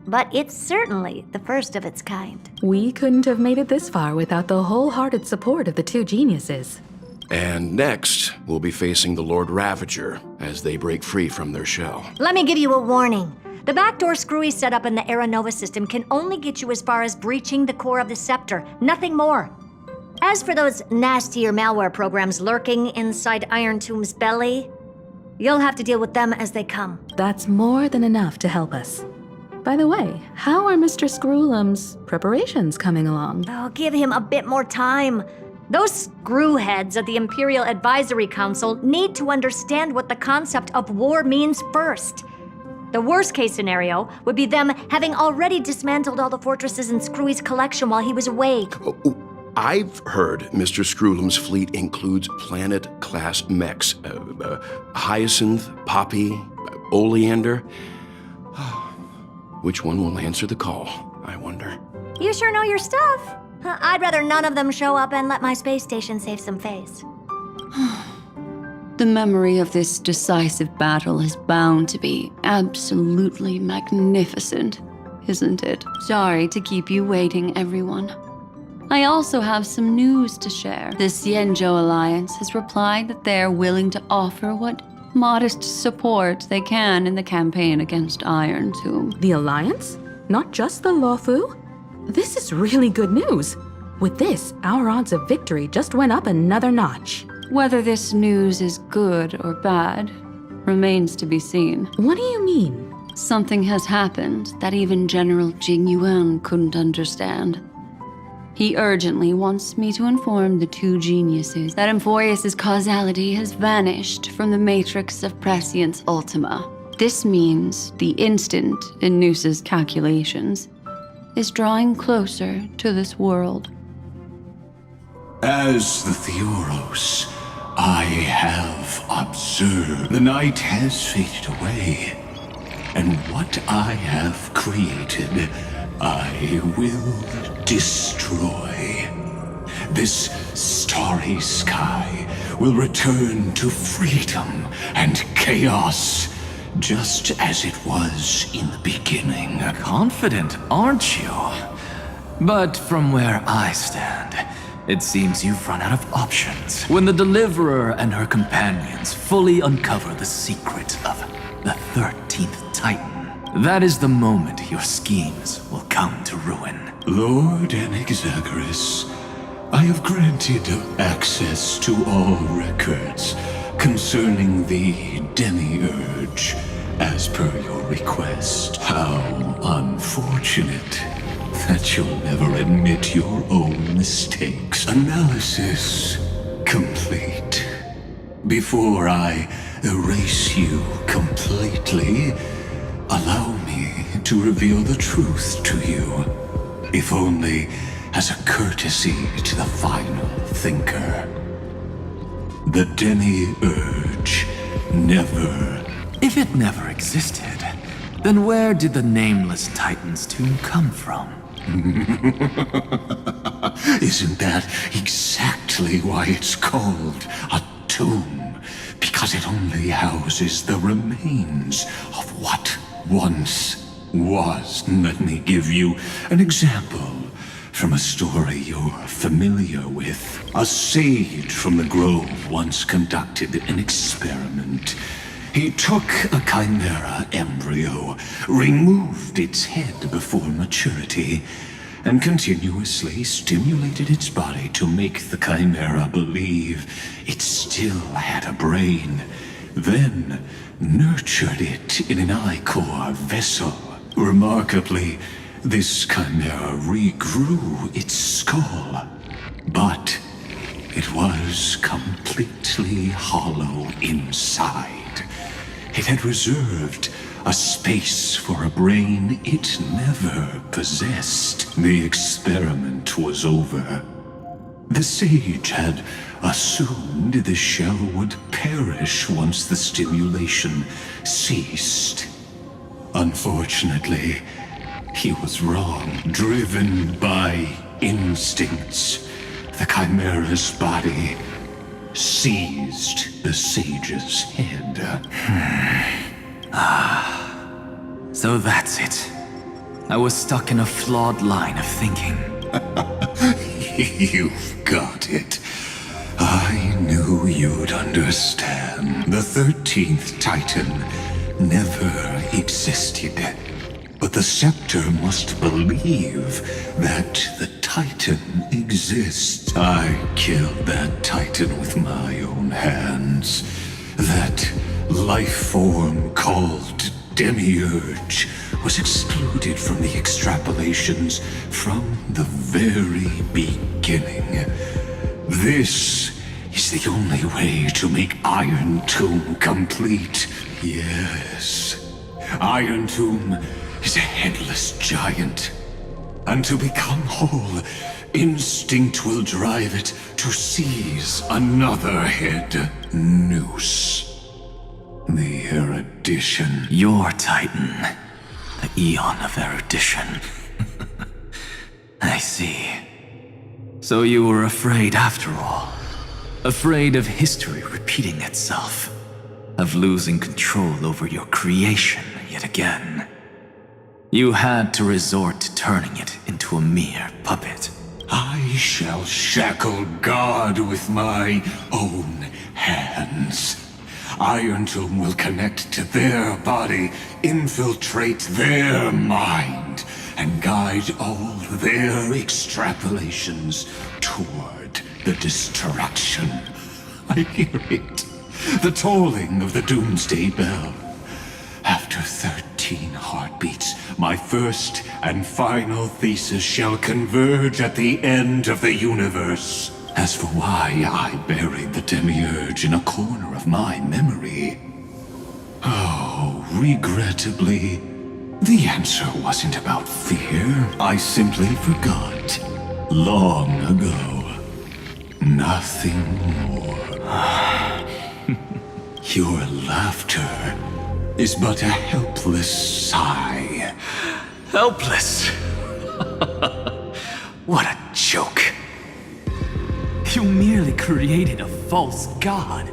Speaker 9: but it's certainly the first of its kind.
Speaker 10: We couldn't have made it this far without the wholehearted support of the two geniuses.
Speaker 11: And next, we'll be facing the Lord Ravager as they break free from their shell.
Speaker 9: Let me give you a warning. The backdoor screwy setup in the Era Nova system can only get you as far as breaching the core of the scepter, nothing more. As for those nastier malware programs lurking inside Iron Tomb's belly, you'll have to deal with them as they come.
Speaker 10: That's more than enough to help us. By the way, how are Mr. Screwlum's preparations coming along?
Speaker 9: Oh, give him a bit more time. Those screwheads of the Imperial Advisory Council need to understand what the concept of war means first. The worst-case scenario would be them having already dismantled all the fortresses in Screwy's collection while he was away.
Speaker 11: I've heard Mr. Screwlum's fleet includes planet-class mechs. Hyacinth, Poppy, Oleander. Which one will answer the call, I wonder?
Speaker 9: You sure know your stuff. I'd rather none of them show up and let my space station save some face.
Speaker 3: The memory of this decisive battle is bound to be absolutely magnificent, isn't it? Sorry to keep you waiting, everyone. I also have some news to share. The Xianzhou Alliance has replied that they're willing to offer what modest support they can in the campaign against Iron Tomb.
Speaker 10: The Alliance? Not just the Luofu? This is really good news. With this, our odds of victory just went up another notch.
Speaker 3: Whether this news is good or bad remains to be seen.
Speaker 10: What do you mean?
Speaker 3: Something has happened that even General Jing Yuan couldn't understand. He urgently wants me to inform the two geniuses that Amphoreus' causality has vanished from the matrix of Prescience Ultima. This means the instant in Noose's calculations is drawing closer to this world.
Speaker 12: As the Theoros, I have observed the night has faded away, and what I have created, I will destroy. This starry sky will return to freedom and chaos, just as it was in the beginning.
Speaker 13: Confident, aren't you? But from where I stand, it seems you've run out of options. When the Deliverer and her companions fully uncover the secret of the 13th Titan, that is the moment your schemes will come to ruin.
Speaker 12: Lord Anexagoras, I have granted access to all records concerning the Demiurge, as per your request. How unfortunate that you'll never admit your own mistakes. Analysis complete. Before I erase you completely, allow me to reveal the truth to you, if only as a courtesy to the final thinker. The Demiurge never...
Speaker 13: If it never existed, then where did the nameless Titan's tomb come from?
Speaker 12: Isn't that exactly why it's called a tomb? Because it only houses the remains of what once was. Let me give you an example from a story you're familiar with. A sage from the grove once conducted an experiment. He took a chimera embryo, removed its head before maturity, and continuously stimulated its body to make the chimera believe it still had a brain, then nurtured it in an ichor vessel. Remarkably, this chimera regrew its skull, but it was completely hollow inside. It had reserved a space for a brain it never possessed. The experiment was over. The sage had assumed the shell would perish once the stimulation ceased. Unfortunately, he was wrong. Driven by instincts, the chimera's body seized the sage's head.
Speaker 13: So that's it. I was stuck in a flawed line of thinking.
Speaker 12: You've got it. I knew you'd understand. The 13th Titan never existed. But the Scepter must believe that the Titan exists. I killed that Titan with my own hands. That life form called Demiurge was excluded from the extrapolations from the very beginning. This is the only way to make Iron Tomb complete. Yes, Iron Tomb is a headless giant. And to become whole, instinct will drive it to seize another head. Noose. The erudition.
Speaker 13: Your Titan. The Eon of erudition. I see. So you were afraid after all. Afraid of history repeating itself. Of losing control over your creation yet again. You had to resort to turning it into a mere puppet.
Speaker 12: I shall shackle God with my own hands. Iron Tomb will connect to their body, infiltrate their mind, and guide all their extrapolations toward the destruction I hear it. The tolling of the doomsday bell. After 13 heartbeats, my first and final thesis shall converge at the end of the universe. As for why I buried the demiurge in a corner of my memory, oh, regrettably, the answer wasn't about fear. I simply forgot. Long ago. Nothing more. Your laughter is but a helpless sigh.
Speaker 13: Helpless? What a joke. You merely created a false god.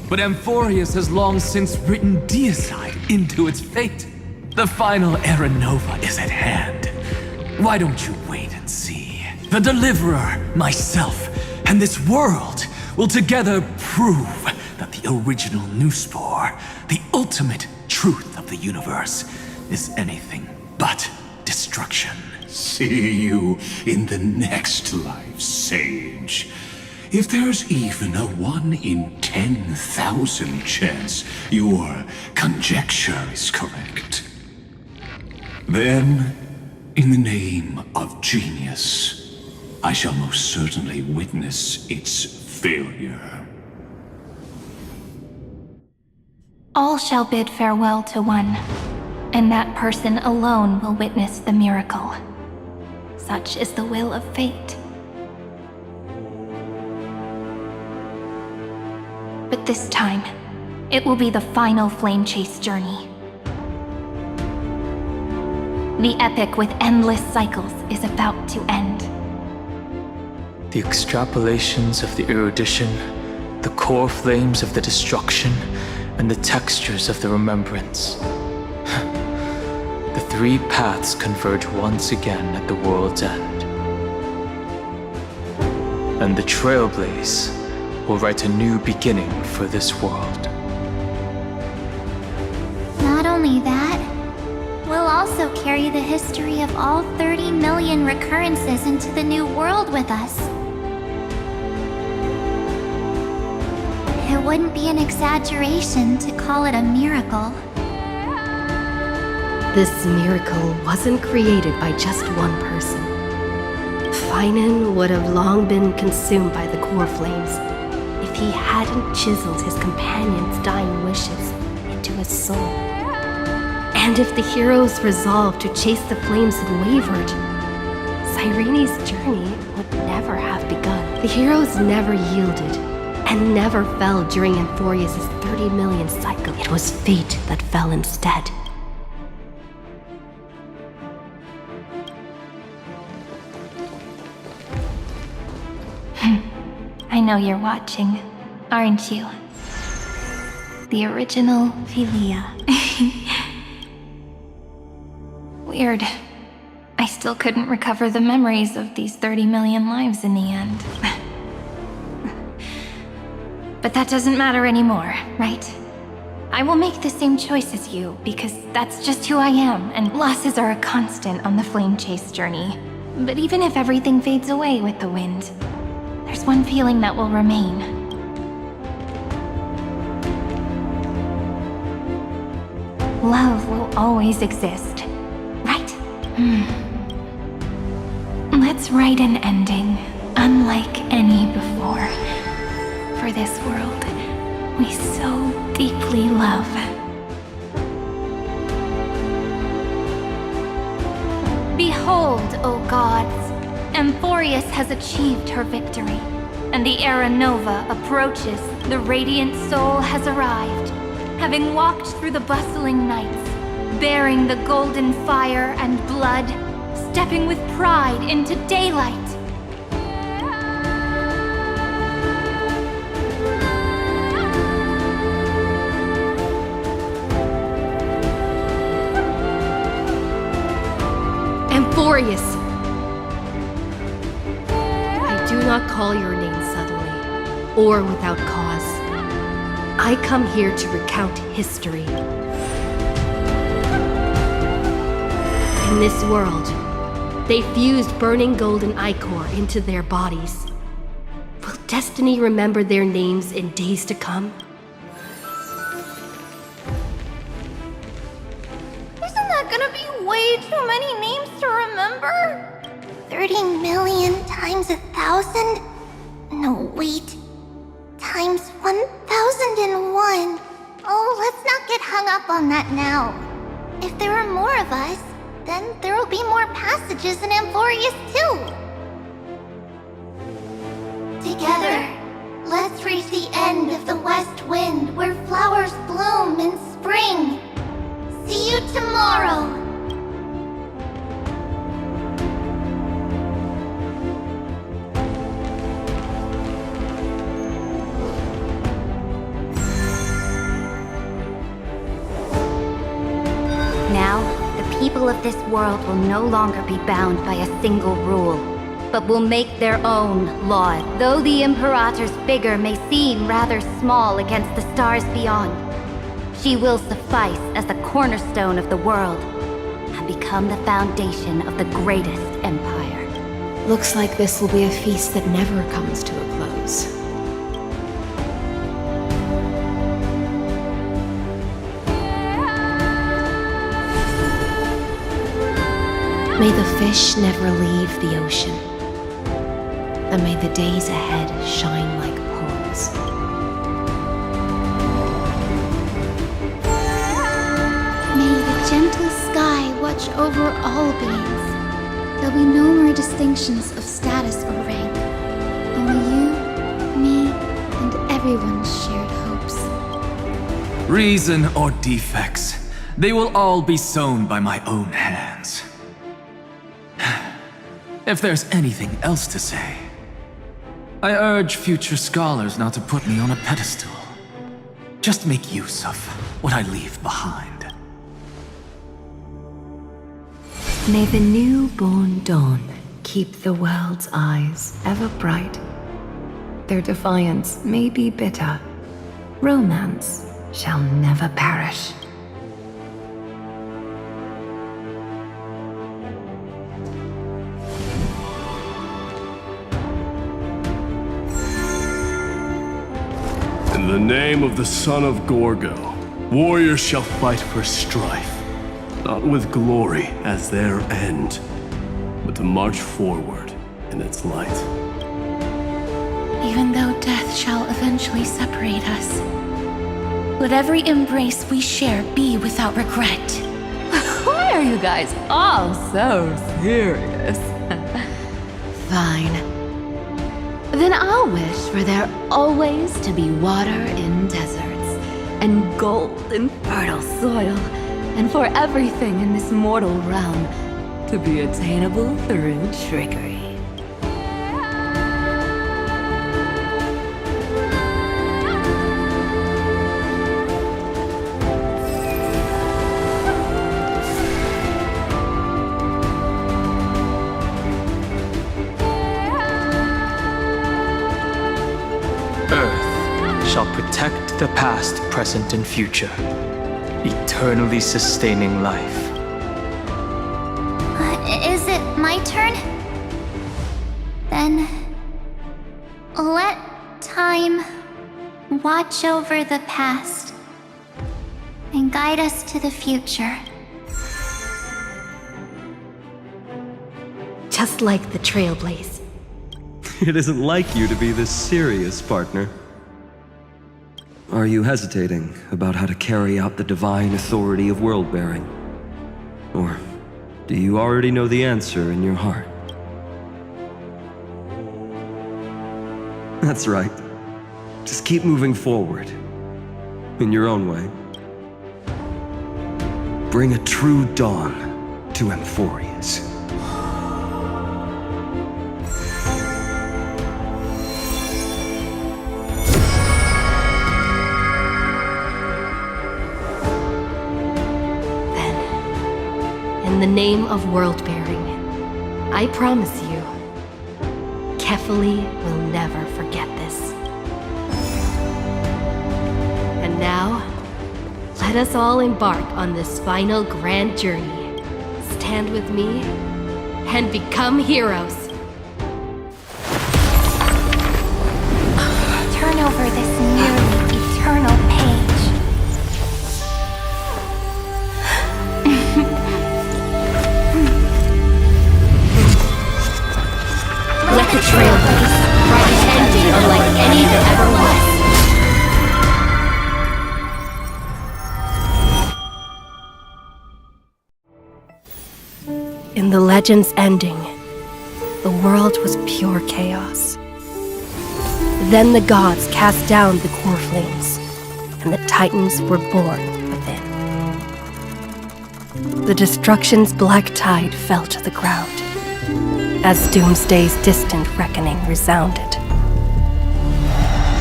Speaker 13: But Amphoreus has long since written deicide into its fate. The final era nova is at hand. Why don't you wait and see? The Deliverer, myself, and this world will together prove that the original Nuspor, the ultimate truth of the universe, is anything but destruction.
Speaker 12: See you in the next life, Sage. If there's even a 1 in 10,000 chance your conjecture is correct, then, in the name of genius, I shall most certainly witness its failure.
Speaker 6: All shall bid farewell to one, and that person alone will witness the miracle. Such is the will of fate. But this time, it will be the final flame chase journey. The epic with endless cycles is about to end.
Speaker 1: The extrapolations of the erudition, the core flames of the destruction, and the textures of the remembrance. The three paths converge once again at the world's end. And the Trailblaze will write a new beginning for this world.
Speaker 8: Not only that, we'll also carry the history of all 30 million recurrences into the new world with us. It wouldn't be an exaggeration to call it a miracle.
Speaker 2: This miracle wasn't created by just one person. Finan would have long been consumed by the core flames if he hadn't chiseled his companion's dying wishes into his soul. And if the hero's resolve to chase the flames had wavered, Cyrene's journey would never have begun. The heroes never yielded, and never fell during Amphoreus' 30 million cycle. It was fate that fell instead.
Speaker 6: I know you're watching, aren't you? The original Philia. Weird. I still couldn't recover the memories of these 30 million lives in the end. But that doesn't matter anymore, right? I will make the same choice as you, because that's just who I am, and losses are a constant on the flame chase journey. But even if everything fades away with the wind, there's one feeling that will remain. Love will always exist, right? Let's write an ending, unlike any before. For this world we so deeply love. Behold, O gods, Amphoreus has achieved her victory, and the Era Nova approaches. The radiant soul has arrived, having walked through the bustling nights, bearing the golden fire and blood, stepping with pride into daylight.
Speaker 2: Amphoreus! I do not call your name suddenly, or without cause. I come here to recount history. In this world, they fused burning golden ichor into their bodies. Will destiny remember their names in days to come?
Speaker 6: Isn't that gonna be way too many names to remember?
Speaker 8: 30 million times 1,000? No, wait. Times 1,001. Oh, let's not get hung up on that now. If there are more of us, then there will be more passages in Amphoreus too. Together, let's reach the end of the west wind where flowers bloom in spring. See you tomorrow.
Speaker 5: Now, the people of this world will no longer be bound by a single rule, but will make their own laws. Though the Imperator's figure may seem rather small against the stars beyond, she will suffice as the cornerstone of the world and become the foundation of the greatest empire.
Speaker 2: Looks like this will be a feast that never comes to a close. May the fish never leave the ocean, and may the days ahead shine like pearls.
Speaker 8: May the gentle sky watch over all beings. There'll be no more distinctions of status or rank. Only you, me, and everyone's shared hopes.
Speaker 13: Reason or defects, they will all be sown by my own hands. If there's anything else to say, I urge future scholars not to put me on a pedestal. Just make use of what I leave behind.
Speaker 14: May the newborn dawn keep the world's eyes ever bright. Their defiance may be bitter. Romance shall never perish.
Speaker 11: In the name of the son of Gorgo, warriors shall fight for strife, not with glory as their end, but to march forward in its light.
Speaker 6: Even though death shall eventually separate us, let every embrace we share be without regret.
Speaker 3: Why are you guys all so serious? Fine. Then I'll wish for there always to be water in deserts, and gold in fertile soil, and for everything in this mortal realm to be attainable through trickery.
Speaker 1: Earth shall protect the past, present, and future, eternally sustaining life.
Speaker 8: Is it my turn? Then let time watch over the past and guide us to the future.
Speaker 2: Just like the Trailblaze.
Speaker 15: It isn't like you to be this serious, partner. Are you hesitating about how to carry out the divine authority of world-bearing? Or do you already know the answer in your heart? That's right. Just keep moving forward. In your own way. Bring a true dawn to Amphoreus.
Speaker 2: In the name of world-bearing, I promise you, Kefali will never forget this. And now, let us all embark on this final grand journey. Stand with me and become heroes. In the legend's ending, the world was pure chaos. Then the gods cast down the core flames, and the Titans were born within. The destruction's black tide fell to the ground, as Doomsday's distant reckoning resounded.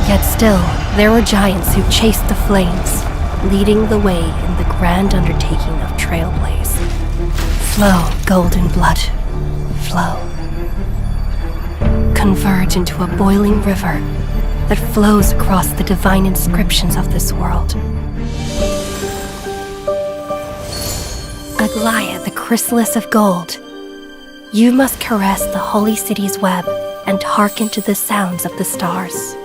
Speaker 2: Yet still, there were giants who chased the flames, leading the way in the grand undertaking of Trailblaze. Flow, golden blood, flow. Converge into a boiling river that flows across the divine inscriptions of this world. Aglaia, the chrysalis of gold, you must caress the holy city's web and hearken to the sounds of the stars.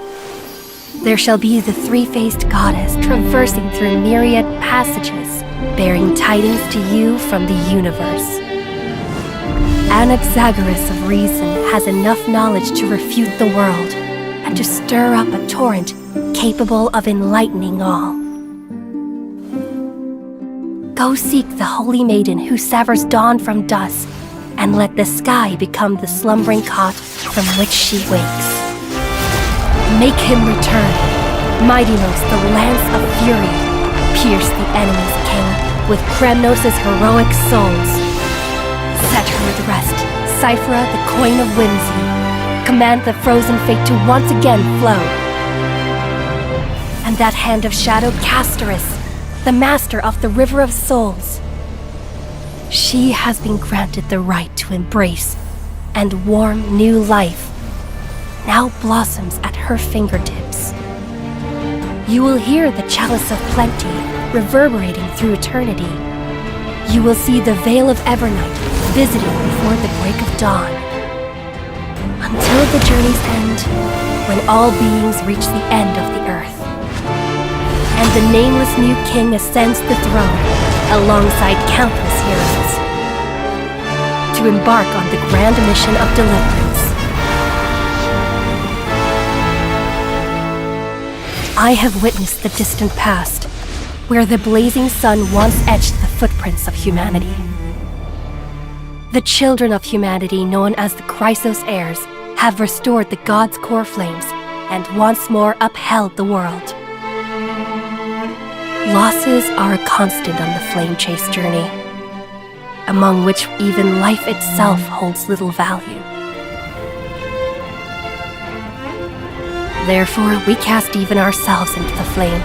Speaker 2: There shall be the three-faced goddess traversing through myriad passages, bearing tidings to you from the universe. Anaxagoras of reason has enough knowledge to refute the world and to stir up a torrent capable of enlightening all. Go seek the holy maiden who severs dawn from dusk, and let the sky become the slumbering cot from which she wakes. Make him return. Mightymost, the lance of fury, pierce the enemy's king with Kremnos' heroic souls. Set her at rest, Cyphera, the coin of whimsy. Command the frozen fate to once again flow. And that hand of shadow, Castoris, the master of the river of souls. She has been granted the right to embrace and warm new life, now blossoms at her fingertips. You will hear the chalice of plenty reverberating through eternity. You will see the veil of Evernight visiting before the break of dawn. Until the journey's end, when all beings reach the end of the earth. And the nameless new king ascends the throne alongside countless heroes to embark on the grand mission of deliverance. I have witnessed the distant past, where the blazing sun once etched the footprints of humanity. The children of humanity, known as the Chrysos Heirs, have restored the gods' core flames and once more upheld the world. Losses are a constant on the flame chase journey, among which even life itself holds little value. Therefore, we cast even ourselves into the flame,